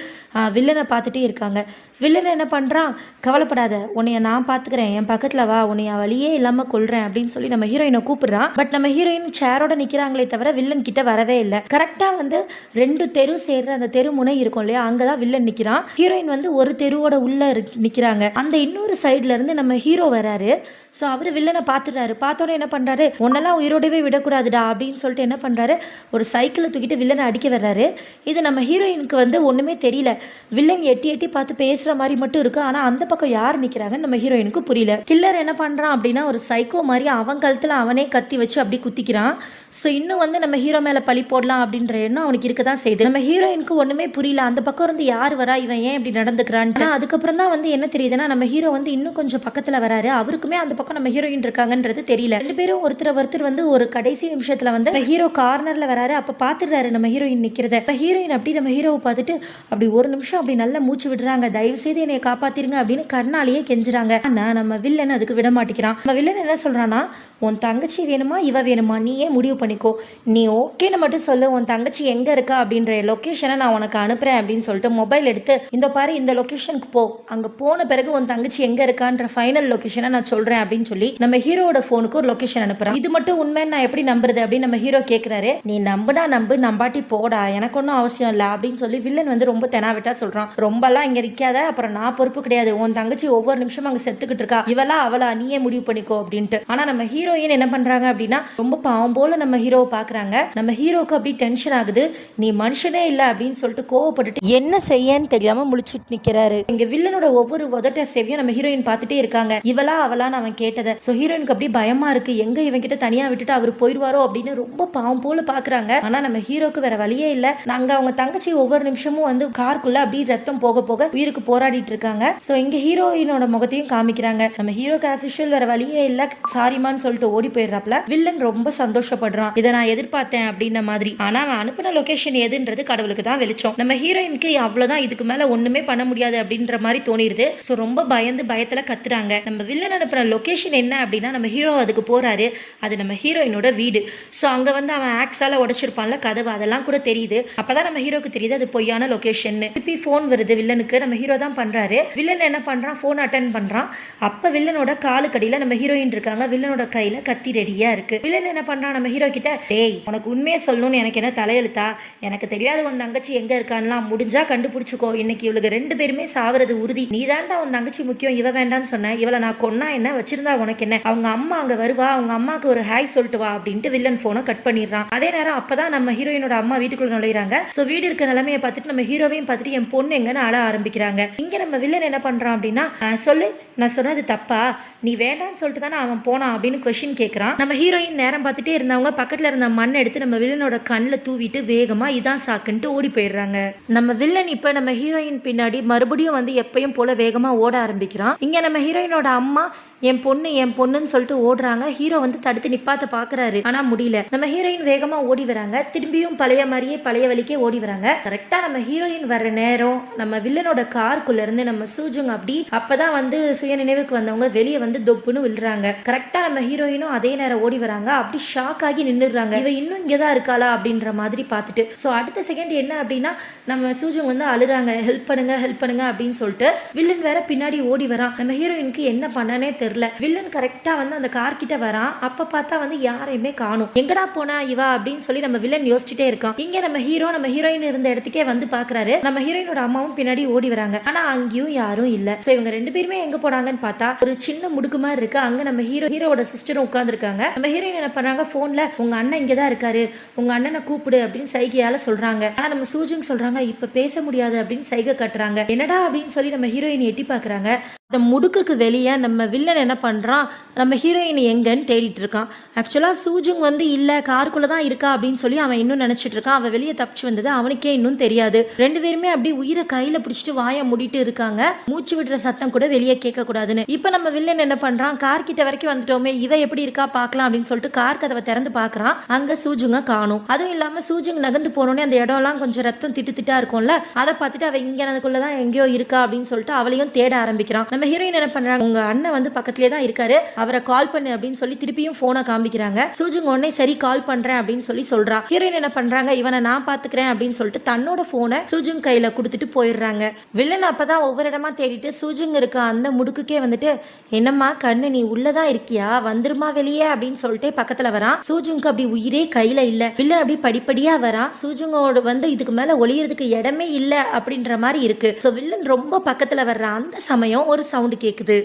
Speaker 1: வில்லனை பார்த்துட்டே இருக்காங்க. வில்லன் என்ன பண்றான், கவலைப்படாத உன்னைய நான் பாத்துக்கிறேன், என் பக்கத்துல வா, உன்னைய வழியே இல்லாம கொல்றேன் அப்படின்னு சொல்லி நம்ம ஹீரோயினை கூப்பிடுறான். பட் நம்ம ஹீரோயின் சேரோட நிக்கிறாங்களே தவிர வில்லன் கிட்ட வரவே இல்லை. கரெக்டா வந்து 2 தெரு சேர்ற அந்த தெரு முனை இருக்கும் இல்லையா, அங்கதான் வில்லன் நிக்கிறான். ஹீரோயின் வந்து ஒரு தெருவோட உள்ள நிக்கிறாங்க. அந்த இன்னொரு சைட்ல இருந்து நம்ம ஹீரோ வராரு. ஸோ அவரு வில்லனை பார்த்துடுறாரு. பார்த்தோன்னே என்ன பண்றாரு, உன்னெல்லாம் உயிரோடவே விடக்கூடாதுடா அப்படின்னு சொல்லிட்டு என்ன பண்றாரு, ஒரு சைக்கிளை தூக்கிட்டு வில்லனை அடிக்க வர்றாரு. இது நம்ம ஹீரோயினுக்கு வந்து ஒன்றுமே தெரியல. வில்லன் எட்டி எட்டி பார்த்து பேசுகிற மாதிரி மட்டும் இருக்குது. ஆனால் அந்த பக்கம் யார் நிற்கிறாங்கன்னு நம்ம ஹீரோயினுக்கு புரியல. கில்லர் என்ன பண்ணுறான் அப்படின்னா ஒரு சைக்கோ மாதிரி அவன் கழுத்தில் அவனே கத்தி வச்சு அப்படி குத்திக்கிறான். ஸோ இன்னும் வந்து நம்ம ஹீரோ மேலே பழி போடலாம் அப்படின்ற எண்ணம் அவனுக்கு இருக்க தான் செய்யுது. நம்ம ஹீரோயினுக்கு ஒன்றுமே புரியல. அந்த பக்கம் இருந்து யார் வரா, இவன் ஏன் இப்படி நடந்துக்கிறான்ட்டு. அதுக்கப்புறம் தான் வந்து என்ன தெரியுதுன்னா நம்ம ஹீரோ வந்து இன்னும் கொஞ்சம் பக்கத்தில் வராரு. அவருக்குமே அந்த பக்கம் நம்ம ஹீரோயின் இருக்காங்கன்றது தெரியல. ரெண்டு பேரும் ஒருத்தர் வந்து ஒரு கடைசி நிமிஷத்துல வந்து ஹீரோ கார்னர்ல வராரு. அப்ப பாத்துறாரு நம்ம ஹீரோயின் நிக்கிறத. இப்ப ஹீரோயின் அப்படி நம்ம ஹீரோவை பார்த்துட்டு அப்படி ஒரு நிமிஷம் அப்படி நல்லா மூச்சு விடுறாங்க. தயவு செய்து என்னைய காப்பாத்திருங்க அப்படின்னு கண்ணாலேயே கெஞ்சுறாங்க. ஆனா நம்ம வில்லன் அதுக்கு விட மாட்டேங்கிறான். நம்ம வில்லன் என்ன சொல்றான்னா, உன் தங்கச்சி வேணுமா இவ வேணுமா நீயே முடிவு பண்ணிக்கோ, நீ ஓகேன்னு மட்டும் சொல்லு, உன் தங்கச்சி எங்க இருக்கா அப்படின்ற லொகேஷனை நான் உனக்கு அனுப்புறேன் அப்படின்னு சொல்லிட்டு மொபைல் எடுத்து இந்த பாரு இந்த லொகேஷனுக்கு போ, அங்க போன பிறகு உன் தங்கச்சி எங்க இருக்கான்ற ஃபைனல் லொகேஷனை நான் சொல்றேன் அப்படின்னு சொல்லி நம்ம ஹீரோட போனுக்கு ஒரு லொகேஷன் அனுப்புறான். இது மட்டும் உண்மைன்னு நான் எப்படி நம்புறது அப்படின்னு நம்ம ஹீரோ கேட்கிறாரு. நீ நம்புனா நம்பு, நம்பாட்டி போடா, எனக்கு ஒன்றும் அவசியம் இல்லை அப்படின்னு சொல்லி வில்லன் வந்து ரொம்ப தெனாவிட்டா சொல்றான். ரொம்பலாம் இங்க இருக்காத, அப்புறம் நான் பொறுப்பு கிடையாது, உன் தங்கச்சி ஒவ்வொரு நிமிஷமும் அங்க செத்துக்கிட்டு இருக்கா, இவளா அவளா நீயே முடிவு பண்ணிக்கோ அப்படின்ட்டு. ஆனா நம்ம ஹீரோயின் என்ன பண்றாங்க அப்படின்னா ரொம்ப பாவம் போல நம்ம ஹீரோவை பாக்குறாங்க. நம்ம ஹீரோக்கு அப்படி டென்ஷன் ஆகுது. நீ மனுஷனே இல்லை அப்படின்னு சொல்லிட்டு கோவப்பட்டுட்டு என்ன செய்யன்னு தெரியாம முழிச்சுட்டு நிக்கிறாரு. இங்க வில்லனோட ஒவ்வொரு உதட்ட சேவையும் நம்ம ஹீரோயின் பார்த்துட்டே இருக்காங்க. இவளா அவளான்னு அவன் கேட்டதை. ஸோ ஹீரோயினுக்கு அப்படி பயமா இருக்கு, எங்க இவன் கிட்ட தனியா விட்டுட்டு அவர் போயிடுவாரோ அப்படின்னு ரொம்ப பாவம் போல பாக்குறாங்க. ஆனா நம்ம ஹீரோக்கு வேற வழியே இல்ல. நாங்க அவங்க தங்கச்சி ஒவ்வொரு நிமிஷமும் வந்து காருக்குள்ள அப்படி ரத்தம் போக போக உயிருக்கு போராடிட்டு இருக்காங்க. சோ இங்க ஹீரோயினோட முகத்தையும் காமிக்கிறாங்க. நம்ம ஹீரோக்கு ஆஸ் யூஷுவல் வேற வழியே இல்ல, சாரிமான்னு சொல்லிட்டு ஓடி போயிடுறாப்ல. வில்லன் ரொம்ப சந்தோஷப்படுறான், இதை நான் எதிர்பார்த்தேன் அப்படின்ன மாதிரி. ஆனா அவன் அனுப்பின லொகேஷன் எதுன்றது கடவுளுக்கு தான் வெளிச்சம். நம்ம ஹீரோயினுக்கு அவ்வளவுதான், இதுக்கு மேல ஒண்ணுமே பண்ண முடியாது அப்படின்ற மாதிரி தோணிடுது. சோ ரொம்ப பயத்துல கத்துறாங்க. நம்ம வில்லன் அனுப்பின லொகேஷன் என்ன அப்படின்னா நம்ம ஹீரோ அதுக்கு போறாரு. அது நம்ம ஹீரோயினோட வீடு. ஸோ அங்கே வந்து அவன் ஆக்ஸால உடைச்சிருப்பான்ல கதவு, அதெல்லாம் கூட தெரியுது. அப்பதான் நம்ம ஹீரோக்கு தெரியுது அது பொய்யான லொகேஷன். திருப்பி ஃபோன் வருது வில்லனுக்கு. நம்ம ஹீரோ தான் பண்றாரு. வில்லன் என்ன பண்றான், ஃபோன் அட்டன் பண்றான். அப்ப வில்லனோட காலுக்கடியில நம்ம ஹீரோயின் இருக்காங்க. வில்லனோட கையில கத்தி ரெடியா இருக்கு. வில்லன் என்ன பண்றான் நம்ம ஹீரோ கிட்ட, டேய் உனக்கு உண்மையை சொல்லணும்னு எனக்கு என்ன தலையெழுத்தா, எனக்கு தெரியாது உன் தங்கச்சி எங்க இருக்கான்லாம், முடிஞ்சா கண்டுபிடிச்சுக்கோ, இன்னைக்கு இவளுக்கு ரெண்டு பேருமே சாவறது உறுதி, நீ தான்டா உன் தங்கச்சி முக்கியம், இவ வேண்டான்னு சொன்ன, இவளை நான் கொன்னா என்ன, வச்சிருந்தா உனக்கு என்ன, அவங்க அம்மா அங்க வருவா, அவங்க அம்மாவுக்கு ஒரு ஹாய் சொல்லிட்டு வா அப்படின்ட்டு வில்லன் போனை கட் பண்ணிடுறான். அதே நேரம் அப்பதான் நம்ம ஹீரோயினோட அம்மா வீட்டுக்குள்ள நுழையிறாங்க. சோ வீடு இருக்க நிலைமையை பார்த்துட்டு நம்ம ஹீரோவையும் பார்த்துட்டு என் பொண்ணு எங்கன்னு அழ ஆரம்பிக்கிறாங்க. இங்க நம்ம வில்லன் என்ன பண்றான் அப்படின்னா, சொல்லு நான் சொன்னது தப்பா, நீ வேண்டான்னு சொல்லிட்டு தானே அவன் போனான் அப்படின்னு கொஸ்டின் கேட்கறான். நம்ம ஹீரோயின் நேரம் பார்த்துட்டே இருந்தவங்க பக்கத்துல இருந்த மண் எடுத்து நம்ம வில்லனோட கண்ணில் தூவிட்டு வேகமா இதான் சாக்குன்ட்டு ஓடி போயிடுறாங்க. நம்ம வில்லன் இப்ப நம்ம ஹீரோயின் பின்னாடி மறுபடியும் வந்து எப்பயும் போல வேகமா ஓட ஆரம்பிக்கிறான். இங்க நம்ம ஹீரோயினோட அம்மா என் பொண்ணுன்னு சொல்லிட்டு ஓடுறாங்க. ஹீரோ வந்து தடுத்து நிப்பாத்த பாக்குறாரு, ஆனா முடியல. நம்ம ஹீரோயின் வேகமா ஓடி வராங்க. திரும்பியும் பழைய மாதிரியே பழைய வழிக்கே ஓடி வராங்க. கரெக்டா நம்ம ஹீரோயின் வர்ற நேரம் நம்ம வில்லனோட காருக்குள்ள இருந்து நம்ம சூஜுங் அப்படி அப்பதான் வந்து சுய நினைவுக்கு வந்தவங்க வெளியே வந்து தொப்புன்னு விழுறாங்க. கரெக்டா நம்ம ஹீரோயினும் அதே நேரம் ஓடி வராங்க. அப்படி ஷாக் ஆகி நின்னுறாங்க. இவ இன்னும் இங்கதான் இருக்காளா அப்படின்ற மாதிரி பார்த்துட்டு. சோ அடுத்த செகண்ட் என்ன அப்படின்னா நம்ம சூஜுங் வந்து அழுறாங்க, ஹெல்ப் பண்ணுங்க அப்படின்னு சொல்லிட்டு. வில்லன் வேற பின்னாடி ஓடி வரான். நம்ம ஹீரோயினுக்கு என்ன பண்ணனே தெரியல. வில்லன் கரெக்டா வந்து அந்த கார் கிட்ட வரான். அப்ப பார்த்தா வந்து யாரையுமே காணும். எங்கடா போனா இவா அப்படின்னு சொல்லி நம்ம வில்லன் யோசிச்சுட்டே இருக்கான். இங்க நம்ம ஹீரோயின் இருந்த இடத்துக்கே வந்து பாக்குறாரு. நம்ம ஹீரோயினோட அம்மாவும் பின்னாடி ஓடி வராங்க. ஆனா அங்கேயும் யாரும் இல்ல. சோ இவங்க ரெண்டு பேருமே எங்க போனாங்கன்னு பார்த்தா ஒரு சின்ன முடுக்கு மாதிரி இருக்கு. அங்க நம்ம ஹீரோட சிஸ்டரும் உட்கார்ந்து இருக்காங்க. நம்ம ஹீரோயின் என்ன பண்றாங்க, போன்ல உங்க அண்ணன் இங்கதான் இருக்காரு, உங்க அண்ணனை கூப்பிடு அப்படின்னு சைகையால சொல்றாங்க. ஆனா நம்ம சூஜுங் சொல்றாங்க இப்ப பேச முடியாது அப்படின்னு சைகை கட்டுறாங்க. என்னடா அப்படின்னு சொல்லி நம்ம ஹீரோயின் எட்டி பாக்குறாங்க. அந்த முடுக்குக்கு வெளியே நம்ம வில்லன் என்ன பண்ணுறான், நம்ம ஹீரோயின் எங்கன்னு தேடிட்டு இருக்கான். ஆக்சுவலாக சூஜுங் வந்து இல்லை காருக்குள்ளே தான் இருக்கா அப்படின்னு சொல்லி அவன் இன்னும் நினச்சிட்டு இருக்கான். அவன் வெளியே தப்பிச்சு வந்தது அவனுக்கே இன்னும் தெரியாது. ரெண்டு பேருமே அப்படி உயிரை கையில் பிடிச்சிட்டு வாயை மூடிட்டு இருக்காங்க. மூச்சு விடுற சத்தம் கூட வெளியே கேட்கக்கூடாதுன்னு. இப்போ நம்ம வில்லன் என்ன பண்ணுறான், கார் கிட்ட வரைக்கும் வந்துட்டோமே, இவ எப்படி இருக்கா பார்க்கலாம் அப்படின்னு சொல்லிட்டு கார் கதவை திறந்து பார்க்குறான். அங்கே சூஜுங்க காணும். அதுவும் இல்லாமல் சூஜுங் நகர்ந்து போனோடனே அந்த இடம்லாம் கொஞ்சம் ரத்தம் திட்டா இருக்கும்ல, அதை பார்த்துட்டு அவள் இங்கே தான் எங்கேயோ இருக்கா அப்படின்னு சொல்லிட்டு அவளையும் தேட ஆரம்பிக்கிறான். நம்ம ஹீரோயின் என்ன பண்றாங்க, உங்க அண்ணன் வந்து பக்கத்துலயே தான் இருக்காரு, அவரை கால் பண்ணு அப்படின்னு சொல்லி திருப்பியும் போனை காமிக்கிறாங்க. சூஜுங் உடனே சரி கால் பண்றேன் அப்படின்னு சொல்லி சொல்றா. ஹீரோயின் என்ன பண்றாங்க, இவனை நான் பாத்துக்கிறேன் அப்படின்னு சொல்லிட்டு தன்னோட போனை சூஜுங் கையில கொடுத்துட்டு போயிடுறாங்க. வில்லன் அப்பதான் ஒவ்வொரு இடமா தேடிட்டு சூஜுங் இருக்க அந்த முடுக்குக்கே வந்துட்டு, என்னம்மா கண்ணு நீ உள்ளதான் இருக்கியா, வந்துருமா வெளியே அப்படின்னு சொல்லிட்டு பக்கத்துல வரான். சூஜுங்க்கு அப்படி உயிரே கையில இல்ல. வில்லன் அப்படி படிப்படியா வரான். சூஜுங்கோட வந்து இதுக்கு மேல ஒளியறதுக்கு இடமே இல்ல அப்படின்ற மாதிரி இருக்கு. சோ வில்லன் ரொம்ப பக்கத்துல வர்ற அந்த சமயம் ஒரு சவுண்ட் கேக்குது.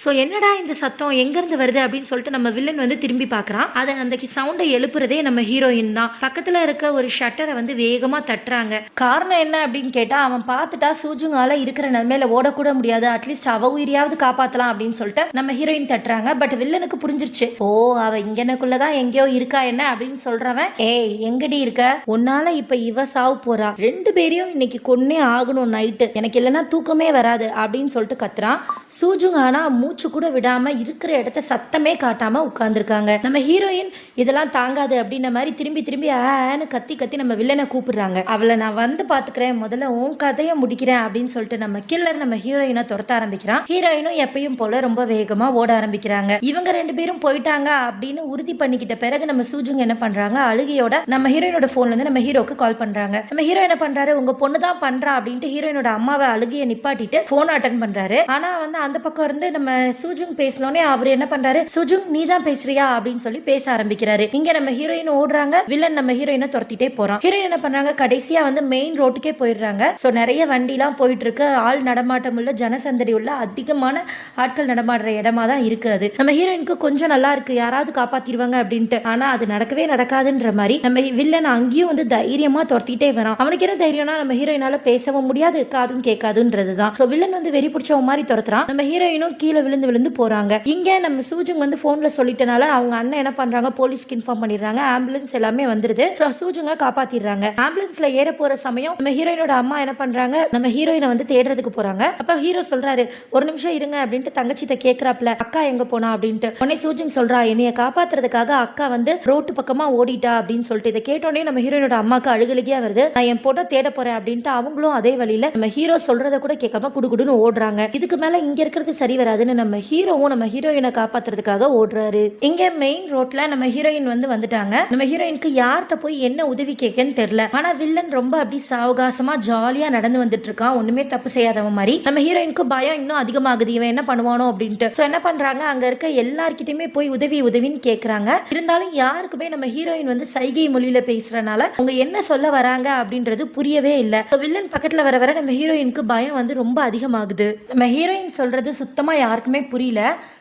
Speaker 1: ஸோ என்னடா இந்த சத்தம் எங்கேருந்து வருது அப்படின்னு சொல்லிட்டு நம்ம வில்லன் வந்து திரும்பி பார்க்குறான். அதை அந்த சவுண்டை எழுப்புறதே நம்ம ஹீரோயின் தான். பக்கத்தில் இருக்க ஒரு ஷட்டரை வந்து வேகமாக தட்டுறாங்க. காரணம் என்ன அப்படின்னு கேட்டால், அவன் பார்த்துட்டா சூஜுங்கால இருக்கிற நிலைமையில ஓடக்கூட முடியாது, அட்லீஸ்ட் அவ உயிரியாவது காப்பாற்றலாம் அப்படின்னு சொல்லிட்டு நம்ம ஹீரோயின் தட்டுறாங்க. பட் வில்லனுக்கு புரிஞ்சிருச்சு, ஓ அவ இங்கனக்குள்ளதான் எங்கேயோ இருக்கா என்ன அப்படின்னு சொல்றவன், ஏய் எங்கடி இருக்க, உன்னால இப்ப இவ சாவு போறா, 2 பேரையும் இன்னைக்கு கொன்னே ஆகணும் நைட்டு, எனக்கு இல்லைன்னா தூக்கமே வராது அப்படின்னு சொல்லிட்டு கத்துறான். சூஜுங் ஆனா மூச்சு கூட விடாம இருக்கிற இடத்த சத்தமே காட்டாம உட்கார்ந்துருக்காங்க. நம்ம ஹீரோயின் இதெல்லாம் தாங்காது அப்படின்ன மாதிரி திரும்பி திரும்பி ஆன்னு கத்தி கத்தி நம்ம வில்லனை கூப்பிடுறாங்க. அவளை நான் வந்து பாத்துக்கிறேன், முதல்ல உன் கதையை முடிக்கிறேன் அப்படின்னு சொல்லிட்டு நம்ம கில்லர் நம்ம ஹீரோயினை துரத்த ஆரம்பிக்கிறான். ஹீரோயினும் எப்பயும் போல ரொம்ப வேகமா ஓட ஆரம்பிக்கிறாங்க. இவங்க 2 பேரும் போயிட்டாங்க அப்படின்னு உறுதி பண்ணிக்கிட்ட பிறகு நம்ம சூஜுங் என்ன பண்றாங்க, அழுகையோட நம்ம ஹீரோயினோட போன்ல இருந்து நம்ம ஹீரோக்கு கால் பண்றாங்க. நம்ம ஹீரோ என்ன பண்றாரு, உங்க பொண்ணு தான் பண்றா அப்படின்ட்டு ஹீரோயினோட அம்மாவை அழுகையை நிப்பாட்டிட்டு போன் அட்டன் பண்றாரு. ஆனா வந்து அந்த பக்கம் இருந்து நம்ம சூஜுங் பேசினோடனே அவர் என்ன பண்றாரு, சூஜுங் நீ தான் பேசுறியா அப்படின்னு சொல்லி பேச ஆரம்பிக்கிறாரு. இங்க நம்ம ஹீரோயின் ஓடுறாங்க, வில்லன் நம்ம ஹீரோயினை துரத்திட்டே போறான். ஹீரோயின் என்ன பண்றாங்க, கடைசியா வந்து மெயின் ரோட்டுக்கே போயிடுறாங்க. சோ நிறைய வண்டிலாம் போயிட்டு இருக்கு, ஆள் நடமாட்டம் உள்ள ஜனசந்தடி உள்ள அதிகமான ஆட்கள் நடமாடுற இடமா தான் இருக்குது. நம்ம ஹீரோயினுக்கு கொஞ்சம் நல்லா இருக்கு, யாராவது காப்பாத்திடுவாங்க அப்படின்ட்டு. ஆனா அது நடக்கவே நடக்காதுன்ற மாதிரி நம்ம வில்லன் அங்கேயும் வந்து தைரியமா துரத்திட்டே வரான். அவனுக்கு என்ன தைரியம்னா, நம்ம ஹீரோயினால பேசவும் முடியாது, காதும் கேட்காதுன்றதுதான். சோ வில்லன் வந்து வெறி பிடிச்ச மாதிரி துரத்துறான். நம்ம ஹீரோயினும் கீழே விழுந்து விழுந்து போறாங்க. இங்க நம்ம சூஜுங் வந்து போன்ல சொல்லிட்டனால அவங்க அண்ணன் என்ன பண்றாங்க, போலீஸ்க்கு இன்ஃபார்ம் பண்ணிடுறாங்க. ஆம்புலன்ஸ் எல்லாமே வந்துருது. சூஜுங்க காப்பாத்திடுறாங்க. ஆம்புலன்ஸ்ல ஏற போற சமயம் நம்ம ஹீரோயினோட அம்மா என்ன பண்றாங்க, நம்ம ஹீரோயினை வந்து தேடுறதுக்கு போறாங்க. அப்ப ஹீரோ சொல்றாரு, ஒரு நிமிஷம் இருங்க அப்படின்ட்டு தங்கச்சிட்ட கேக்குறாப்ல, அக்கா எங்க போனா அப்படின்ட்டு. உடனே சூஜுங் சொல்றா, என்னைய காப்பாத்துறதுக்காக அக்கா வந்து ரோட்டு பக்கமா ஓடிட்டா அப்படின்னு சொல்லிட்டு. இதை கேட்டோடனே நம்ம ஹீரோயினோட அம்மாக்கு அழுகழுகியா வருது. நான் என் பொண்ணை தேட போறேன் அப்படின்ட்டு அவங்களும் அதே வழியில நம்ம ஹீரோ சொல்றத கூட கேட்காம குடுகுடுன்னு ஓடுறாங்க. இதுக்கு மேல இங்க இருக்கிறது சரி வராதுன்னு நம்ம ஹீரோவும் நம்ம ஹீரோயினை காப்பாத்துறதுக்காக ஓடுறாரு. இங்க மெயின் ரோட்ல நம்ம ஹீரோயின் வந்து வந்துட்டாங்க. நம்ம ஹீரோயினுக்கு யார்கிட்ட போய் என்ன உதவி கேட்கன்னு தெரியல. ஆனா வில்லன் ரொம்ப அப்படி சாவகாசமா ஜாலியா நடந்து வந்துட்டு இருக்கான், ஒண்ணுமே தப்பு செய்யாதவன் மாதிரி. நம்ம ஹீரோயினுக்கு பயம் இன்னும் அதிகமாகுது, இவன் என்ன பண்ணுவானோ அப்படின்ட்டு. சோ என்ன பண்றாங்க, அங்க இருக்க எல்லார்கிட்டயுமே போய் உதவின்னு கேக்குறாங்க. இருந்தாலும் யாருக்குமே நம்ம ஹீரோயின் வந்து சைகை மொழியில பேசுறனால அவங்க என்ன சொல்ல வராங்க அப்படின்றது புரியவே இல்லை. வில்லன் பக்கத்துல வர வர நம்ம ஹீரோயினுக்கு பயம் வந்து ரொம்ப அதிகமாகுது. நம்ம ஹீரோயின் சொல்றது சுத்தமா யாருக்குமே புரியல.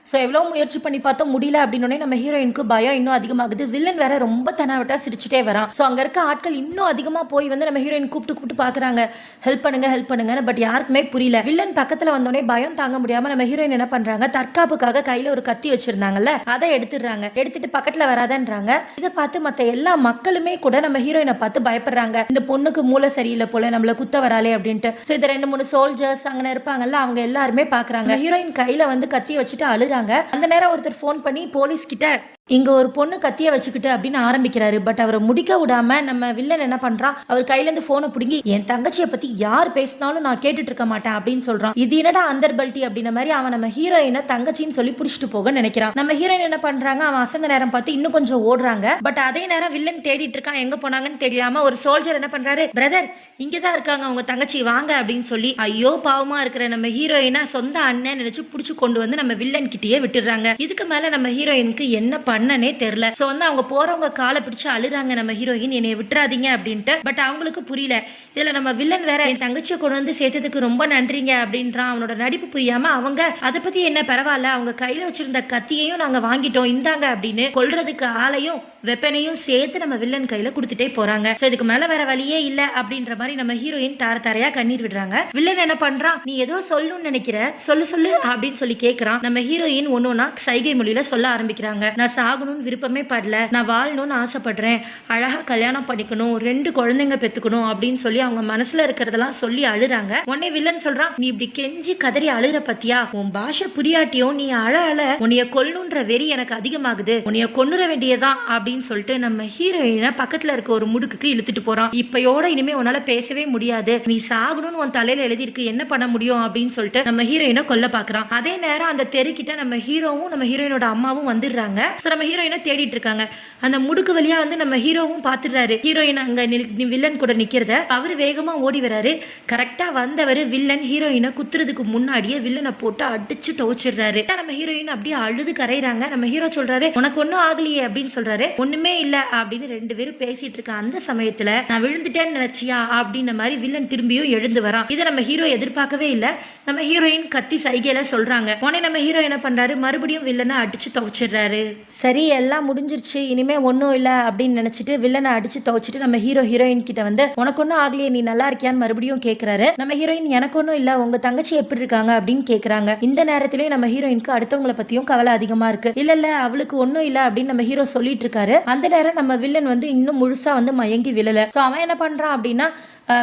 Speaker 1: ஸோ எவ்வளோ முயற்சி பண்ணி பார்த்தோம் முடியல அப்படின்னோடனே நம்ம ஹீரோயினுக்கு பயம் இன்னும் அதிகமாகுது. வில்லன் வேற ரொம்ப தனாவட்டா சிரிச்சுட்டே வரான். ஸோ அங்கே இருக்க ஆட்கள் இன்னும் அதிகமாக போய் வந்து நம்ம ஹீரோயின் கூப்பிட்டு பார்க்குறாங்க, ஹெல்ப் பண்ணுங்க. பட் யாருக்குமே புரியல. வில்லன் பக்கத்தில் வந்தோடனே பயம் தாங்க முடியாமல் நம்ம ஹீரோயின் என்ன பண்ணுறாங்க, தற்காப்புக்காக கையில் ஒரு கத்தி வச்சிருந்தாங்கல்ல அதை எடுத்துடுறாங்க. எடுத்துட்டு பக்கத்தில் வராதன்றாங்க. இதை பார்த்து மற்ற எல்லா மக்களுமே கூட நம்ம ஹீரோயினை பார்த்து பயப்படுறாங்க. இந்த பொண்ணுக்கு மூளை சரியில்லை போல, நம்மள குத்த வராளே அப்படின்ட்டு. ஸோ இதை 2-3 சோல்ஜர்ஸ் அங்கே இருப்பாங்கல்ல, அவங்க எல்லாருமே பார்க்குறாங்க. ஹீரோயின் கையில் வந்து கத்தி வச்சுட்டு அழுறாங்க. அந்த நேரம் ஒருத்தர் போன் பண்ணி போலீஸ் கிட்ட, இங்க ஒரு பொண்ணு கத்திய வச்சுக்கிட்டு அப்படின்னு ஆரம்பிக்கிறாரு. பட் அவரை முடிக்க விடாம நம்ம வில்லன் என்ன பண்றான், அவர் கையில இருந்து போனை பிடுங்கி, என் தங்கச்சியை பத்தி யார் பேசினாலும் நான் கேட்டுட்டு இருக்க மாட்டேன் அப்படின்னு சொல்றான். இது என்னடா அந்தர்பல்ட்டி அப்படின்ன மாதிரி அவன் நம்ம ஹீரோயினை தங்கச்சின்னு சொல்லி புடிச்சிட்டு போக நினைக்கிறான். நம்ம ஹீரோயின் என்ன பண்றாங்க, அவன் அசந்த நேரம் பார்த்து இன்னும் கொஞ்சம் ஓடுறாங்க. பட் அதே நேரம் வில்லன் தேடிட்டு இருக்கான், எங்க போனாங்கன்னு தெரியாம ஒரு சோல்ஜர் என்ன பண்றாரு, பிரதர் இங்கதான் இருக்காங்க உங்க தங்கச்சி, வாங்க அப்படின்னு சொல்லி ஐயோ பாவமா இருக்கிற நம்ம ஹீரோயினை சொந்த அண்ணன் நினைச்சு புடிச்சு கொண்டு வந்து நம்ம வில்லன் கிட்டயே விட்டுறாங்க. இதுக்கு மேல நம்ம ஹீரோயினுக்கு என்ன பண்ணனே தெரியல. சோ வந்து அவங்க போறவங்க காலை பிடிச்சு அழுறாங்க, நம்ம ஹீரோயின் என்னைய விட்டுறாதீங்க அப்படின்ட்டு. பட் அவங்களுக்கு புரியல. இதுல நம்ம வில்லன் வேற, என் தங்கச்சியை கொண்டு வந்து சேர்த்ததுக்கு ரொம்ப நன்றிங்க அப்படின்றான். அவனோட நடிப்பு புரியாம அவங்க அதை பத்தி என்ன பரவாயில்ல, அவங்க கையில வச்சிருந்த கத்தியையும் நாங்க வாங்கிட்டோம் இந்தாங்க அப்படின்னு கொல்றதுக்கு ஆளையும் வெப்பனையும் சேர்த்து நம்ம வில்லன் கையில கொடுத்துட்டே போறாங்க. சோ இதுக்கு மேல வேற வழியே இல்ல அப்படின்ற மாதிரி நம்ம ஹீரோயின் தாரையா கண்ணீர் விடுறாங்க. வில்லன் என்ன பண்றான், நீ ஏதோ சொல்லணும்னு நினைக்கிற, சொல்லு அப்படின்னு சொல்லி கேக்குறான். நம்ம ஹீரோயின் ஒன்னொன்னா சைகை மொழியில சொல்ல ஆரம்பிக்கிறாங்க. நான் சாகணும்னு விருப்பமே படல, நான் வாழணும்னு ஆசைப்படுறேன், அழகா கல்யாணம் பண்ணிக்கணும், 2 குழந்தைங்க பெத்துக்கணும் அப்படின்னு சொல்லி அவங்க மனசுல இருக்கிறதெல்லாம் சொல்லி அழுறாங்க. உடனே வில்லன் சொல்றான், நீ இப்படி கெஞ்சி கதறி அழுற பத்தியா, உன் பாஷை புரியாட்டியும் நீ அழ உன்னைய கொல்லுன்ற வெறி எனக்கு அதிகமாகுது, உன்னைய கொன்னுற வேண்டியதான் அப்படின்னு சொல்லிட்டு நம்ம ஹீரோயினை பக்கத்துல இருக்க ஒரு முடுக்குக்கு இழுத்துட்டு போறான். இப்பயோட இனிமே உன்னால பேசவே முடியாது, நீ சாகணும்னு உன் தலையில எழுதி இருக்கு, என்ன பண்ண முடியும் அப்படின்னு சொல்லிட்டு நம்ம ஹீரோயினை கொல்ல பாக்குறான். அதே நேரம் அந்த தெருக்கிட்ட நம்ம ஹீரோவும் நம்ம ஹீரோயினோட அம்மாவும் வந்துடுறாங்க. சோ நம்ம ஹீரோயினை தேடிட்டு இருக்காங்க. அந்த முடுக்கு வழியா வந்து நம்ம ஹீரோவும் பாத்துடுறாரு. ஹீரோயின் அங்க வில்லன் கூட நிக்கிறத அவரு வேகமா ஓடி வராரு. கரெக்டா வந்தவர் வில்லன் ஹீரோயினை குத்துறதுக்கு முன்னாடியே வில்லனை போட்டு அடிச்சு துவச்சிடுறாரு. நம்ம ஹீரோயின் அப்படியே அழுது கரைறாங்க. நம்ம ஹீரோ சொல்றாரு, உனக்கு ஒன்னும் ஆகலையே அப்படின்னு சொல்றாரு. ஒண்ணுமே இல்ல அப்படின்னு ரெண்டு பேரும் பேசிட்டு இருக்க அந்த சமயத்துல, நான் விழுந்துட்டேன்னு நினைச்சியா அப்படின்ன மாதிரி வில்லன் திரும்பியும் எழுந்து வரான். இதை நம்ம ஹீரோ எதிர்பார்க்கவே இல்ல. நம்ம ஹீரோயின் கத்தி சைகையில சொல்றாங்க. உடனே நம்ம ஹீரோ என்ன பண்றாரு, மறுபடியும் வில்லனை அடிச்சு துவச்சிடுறாரு. சரி, எல்லாம் முடிஞ்சிருச்சு, இனிமே ஒன்னும் இல்ல அப்படின்னு நினைச்சிட்டு வில்லனை அடிச்சு துவச்சிட்டு நம்ம ஹீரோயின் கிட்ட வந்து, உனக்கு ஒன்னும் ஆகலையே, நீ நல்லா இருக்கியான்னு மறுபடியும் கேட்கிறாரு. நம்ம ஹீரோயின், எனக்கு ஒன்னும் இல்ல, உங்க தங்கச்சி எப்படி இருக்காங்க அப்படின்னு கேக்குறாங்க. இந்த நேரத்திலேயே நம்ம ஹீரோயினுக்கு அடுத்தவங்களை பத்தியும் கவலை அதிகமா இருக்கு. இல்ல அவளுக்கு ஒன்னும் இல்ல அப்படின்னு நம்ம ஹீரோ சொல்லிட்டு இருக்காரு. அந்த நேரம் நம்ம வில்லன் வந்து இன்னும் முழுசா வந்து மயங்கி விழல. சோ அவன் என்ன பண்றான் அப்படின்னா,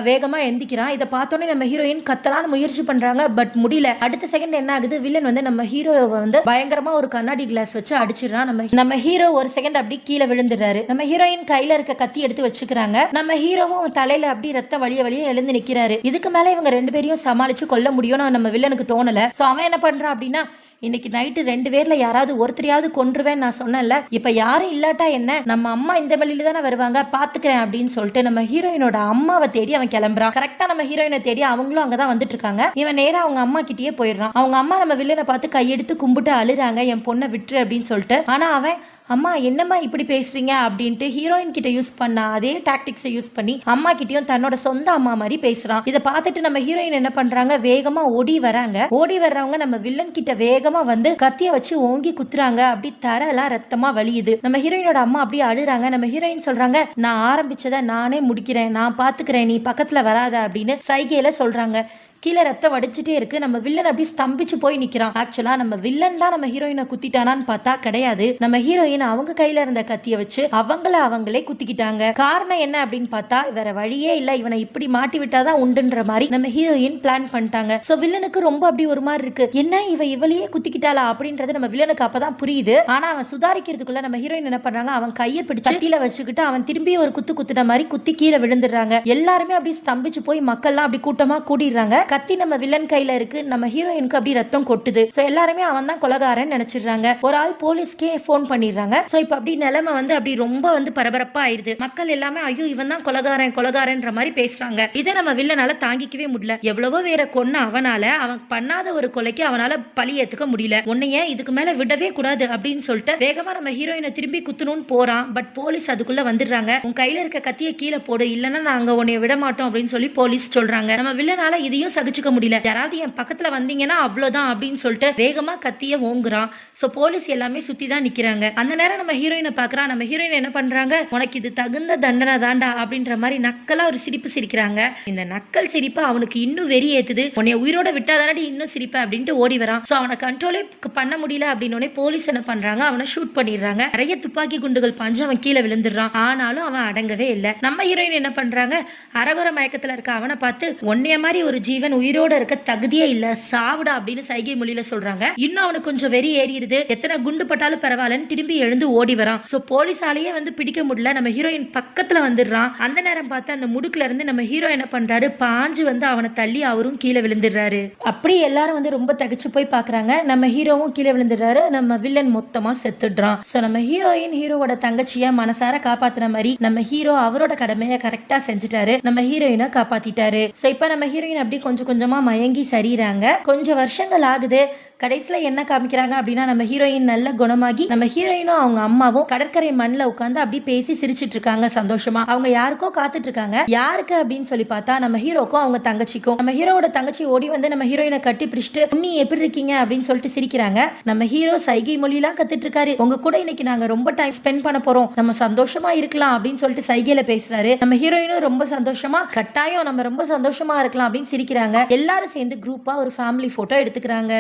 Speaker 1: வேகமா எந்திக்கிறான். இதை பார்த்தோன்னே நம்ம ஹீரோயின் கத்தலான்னு முயற்சி பண்றாங்க. பட் முடியல. அடுத்த செகண்ட் என்ன ஆகுது, வில்லன் வந்து நம்ம ஹீரோவை வந்து பயங்கரமா ஒரு கண்ணாடி கிளாஸ் வச்சு அடிச்சிடறான். நம்ம ஹீரோ ஒரு செகண்ட் அப்படி கீழே விழுந்துடுறாரு. நம்ம ஹீரோயின் கையில இருக்க கத்தி எடுத்து வச்சுக்கிறாங்க. நம்ம ஹீரோவும் தலையில அப்படி ரத்தம் வழிய எழுந்து நிக்கிறாரு. இதுக்கு மேல இவங்க ரெண்டு பேரையும் சமாளிச்சு கொல்ல முடியும்னு நம்ம வில்லனுக்கு தோணல. சோ அவன் என்ன பண்றான் அப்படின்னா, இன்னைக்கு நைட்டு ரெண்டு பேர்ல யாராவது ஒருத்தரையாவது கொன்றுவேன் நான் சொன்னேன்ல, இப்ப யாரும் இல்லாட்டா என்ன, நம்ம அம்மா இந்த வழியில தானே வருவாங்க, பாத்துக்கிறேன் அப்படின்னு சொல்லிட்டு நம்ம ஹீரோயினோட அம்மாவை தேடி அவன் கிளம்புறான். கரெக்டா நம்ம ஹீரோயினை தேடி அவங்களும் அங்கதான் வந்துட்டு இருக்காங்க. இவன் நேரா அவங்க அம்மா கிட்டயே போயிடுறான். அவங்க அம்மா நம்ம வில்லனை பார்த்து கையெடுத்து கும்பிட்டு அழுறாங்க, என் பொண்ணை விட்டுரு அப்படின்னு சொல்லிட்டு. ஆனா அவன், அம்மா என்னம்மா இப்படி பேசுறீங்க அப்படின்ட்டு ஹீரோயின் கிட்ட யூஸ் பண்ண அதே டாக்டிக்ஸை யூஸ் பண்ணி அம்மா கிட்டயும் தன்னோட சொந்த அம்மா மாதிரி பேசுறான். இதை பார்த்துட்டு நம்ம ஹீரோயின் என்ன பண்றாங்க, வேகமா ஓடி வராங்க. ஓடி வர்றவங்க நம்ம வில்லன் கிட்ட வேகமா வந்து கத்திய வச்சு ஓங்கி குத்துறாங்க. அப்படி தரெல்லாம் ரத்தமா வலியுது. நம்ம ஹீரோயினோட அம்மா அப்படியே அழுறாங்க. நம்ம ஹீரோயின் சொல்றாங்க, நான் ஆரம்பிச்சதை நானே முடிக்கிறேன், நான் பாத்துக்கிறேன், நீ பக்கத்துல வராத அப்படின்னு சைகையில சொல்றாங்க. கீழே ரத்தம் வடிச்சிட்டே இருக்கு. நம்ம வில்லன் அப்படி ஸ்தம்பிச்சு போய் நிக்கிறான். ஆக்சுவலா நம்ம வில்லன் தான் நம்ம ஹீரோயினை குத்திட்டானான்னு பார்த்தா கிடையாது. நம்ம ஹீரோயின் அவங்க கையில இருந்த கத்திய வச்சு அவங்களே குத்திக்கிட்டாங்க. காரணம் என்ன அப்படின்னு பார்த்தா, வேற வழியே இல்ல, இவனை இப்படி மாட்டி விட்டாதான் உண்டுன்ற மாதிரி நம்ம ஹீரோயின் பிளான் பண்ணிட்டாங்க. சோ வில்லனுக்கு ரொம்ப அப்படி ஒரு மாதிரி இருக்கு, என்ன இவ இவளையே குத்திக்கிட்டாளா அப்படின்றது நம்ம வில்லனுக்கு அப்பதான் புரியுது. ஆனா அவன் சுதாரிக்கிறதுக்குள்ள நம்ம ஹீரோயின் என்ன பண்றாங்க, அவன் கையை பிடிச்சு கத்தியில வச்சுக்கிட்டு அவன் திரும்பி ஒரு குத்துன மாதிரி குத்தி கீழே விழுந்துடுறாங்க. எல்லாருமே அப்படி ஸ்தம்பிச்சு போய் மக்கள்லாம் அப்படி கூட்டமா கூடிடுறாங்க. கத்தி நம்ம வில்லன் கையில இருக்கு. நம்ம ஹீரோயினுக்கு அப்படி ரத்தம் கொட்டுது. சோ எல்லாருமே அவன் தான் கொலைகாரன் நினைச்சிடுறாங்க. ஒரு ஆள் போலீஸ்க்கே போன் பண்ணிடுறாங்க. சோ இப்ப அப்படி நிலைமை வந்து அப்படி ரொம்ப வந்து பரபரப்பா ஆயிருது. மக்கள் எல்லாமே ஐயோ இவன் தான் கொலைகாரன்ற மாதிரி பேசுறாங்க. இதை நம்ம வில்லனால தாங்கிக்கவே முடியல. எவ்வளவோ வேற கொன்ன அவனால அவன் பண்ணாத ஒரு கொலைக்கு அவனால பழி ஏத்துக்க முடியல. உன்னைய இதுக்கு மேல விடவே கூடாது அப்படின்னு சொல்லிட்டு வேகமா நம்ம ஹீரோயினை திரும்பி குத்தணும்னு போறான். பட் போலீஸ் அதுக்குள்ள வந்துடுறாங்க. உன் கையில இருக்க கத்தியை கீழே போடு, இல்லன்னா நாங்க உன்னைய விட மாட்டோம் அப்படின்னு சொல்லி போலீஸ் சொல்றாங்க. நம்ம வில்லனால இதையும் சகிச்சுக்க முடியல. யாராவது என் பக்கத்துல வந்தீங்கன்னா அவ்வளவுதான் அப்படின்னு சொல்லிட்டு வேகமா கத்திய ஓங்குறான். சோ போலீஸ் எல்லாமே சுத்தி தான் நிக்கிறாங்க. அந்த நேரம் நம்ம ஹீரோயினை பாக்குறான். நம்ம ஹீரோயின் என்ன பண்றாங்க, உனக்கு இது தகுந்த தண்டனை தாண்டா அப்படின்ற மாதிரி நக்கலா ஒரு சிரிப்பு சிரிக்கிறாங்க. இந்த நக்கல் சிரிப்பு அவனுக்கு இன்னும் வெறி ஏத்துது. உன்னை உயிரோட விட்டாதானடி இன்னும் சிரிப்ப அப்படின்ட்டு ஓடி வரான். சோ அவனை கண்ட்ரோலே பண்ண முடியல அப்படின்னு போலீஸ் என்ன பண்றாங்க, அவனை ஷூட் பண்ணிடுறாங்க. நிறைய துப்பாக்கி குண்டுகள் பாஞ்சு அவன் கீழே விழுந்துடுறான். ஆனாலும் அவன் அடங்கவே இல்லை. நம்ம ஹீரோயின் என்ன பண்றாங்க, அரகுர மயக்கத்துல இருக்க அவனை பார்த்து, ஒன்னைய மாதிரி ஒரு ஜீவன் உயிரோட இருக்க தகுதியே இல்ல, சாவுடா அப்படின்னு சைகை மொழியில சொல்றாங்க. இன்னும் அவனுக்கு கொஞ்சம் வெறி ஏறிடுது. எத்தனை குண்டு பட்டாலும் பரவாயில்லன்னு திரும்பி எழுந்து ஓடி வரான். சோ போலீஸாலேயே வந்து பிடிக்க முடியல. நம்ம ஹீரோயின் பக்கத்துல வந்துடுறான். அந்த நேரம் பார்த்து அந்த முடுக்குல இருந்து நம்ம ஹீரோ என்ன பண்றாரு, பாஞ்சு வந்து அவனை தள்ளி அவரும் கீழே விழுந்துடுறாரு. அப்படி எல்லாரும் வந்து ரொம்ப தகிச்சு போய் பாக்குறாங்க. நம்ம ஹீரோவும் கீழே விழுந்துடுறாரு. நம்ம வில்லன் மொத்தமா செத்துடுறான். சோ நம்ம ஹீரோவோட தங்கச்சிய மனசார காப்பாத்தின மாதிரி நம்ம ஹீரோ அவரோட கடமையை கரெக்டா செஞ்சுட்டாரு. நம்ம ஹீரோயினை காப்பாத்திட்டாரு. சோ இப்ப நம்ம ஹீரோயின் அப்படி கொஞ்சம் கொஞ்சமா மயங்கி சரிறாங்க. கொஞ்சம் வருஷங்கள் ஆகுது. கடைசியில என்ன காமிக்கிறாங்க அப்படின்னா, நம்ம ஹீரோயின் நல்ல குணமாகி நம்ம ஹீரோயினும் அவங்க அம்மாவும் கடற்கரை மண்ணில் உட்காந்து அப்படி பேசி சிரிச்சிட்டு இருக்காங்க சந்தோஷமா. அவங்க யாருக்கோ காத்துட்டு இருக்காங்க. யாருக்கு அப்படின்னு சொல்லி பார்த்தா நம்ம ஹீரோக்கும் அவங்க தங்கச்சிக்கும். நம்ம ஹீரோவோட தங்கச்சி ஓடி வந்து நம்ம ஹீரோயினை கட்டி பிடிச்சிட்டு, நீ எப்படி இருக்கீங்க அப்படின்னு சொல்லிட்டு சிரிக்கிறாங்க. நம்ம ஹீரோ சைகை மொழியெல்லாம் கத்துட்டு இருக்காரு. உங்க கூட இன்னைக்கு நாங்க ரொம்ப டைம் ஸ்பெண்ட் பண்ண போறோம், நம்ம சந்தோஷமா இருக்கலாம் அப்படின்னு சொல்லிட்டு சைகையில பேசுறாரு. நம்ம ஹீரோயினும் ரொம்ப சந்தோஷமா, கட்டாயம் நம்ம ரொம்ப சந்தோஷமா இருக்கலாம் அப்படின்னு சிரிக்கிறாங்க. எல்லாரும் சேர்ந்து குரூப்பா ஒரு ஃபேமிலி போட்டோ எடுத்துக்கிறாங்க.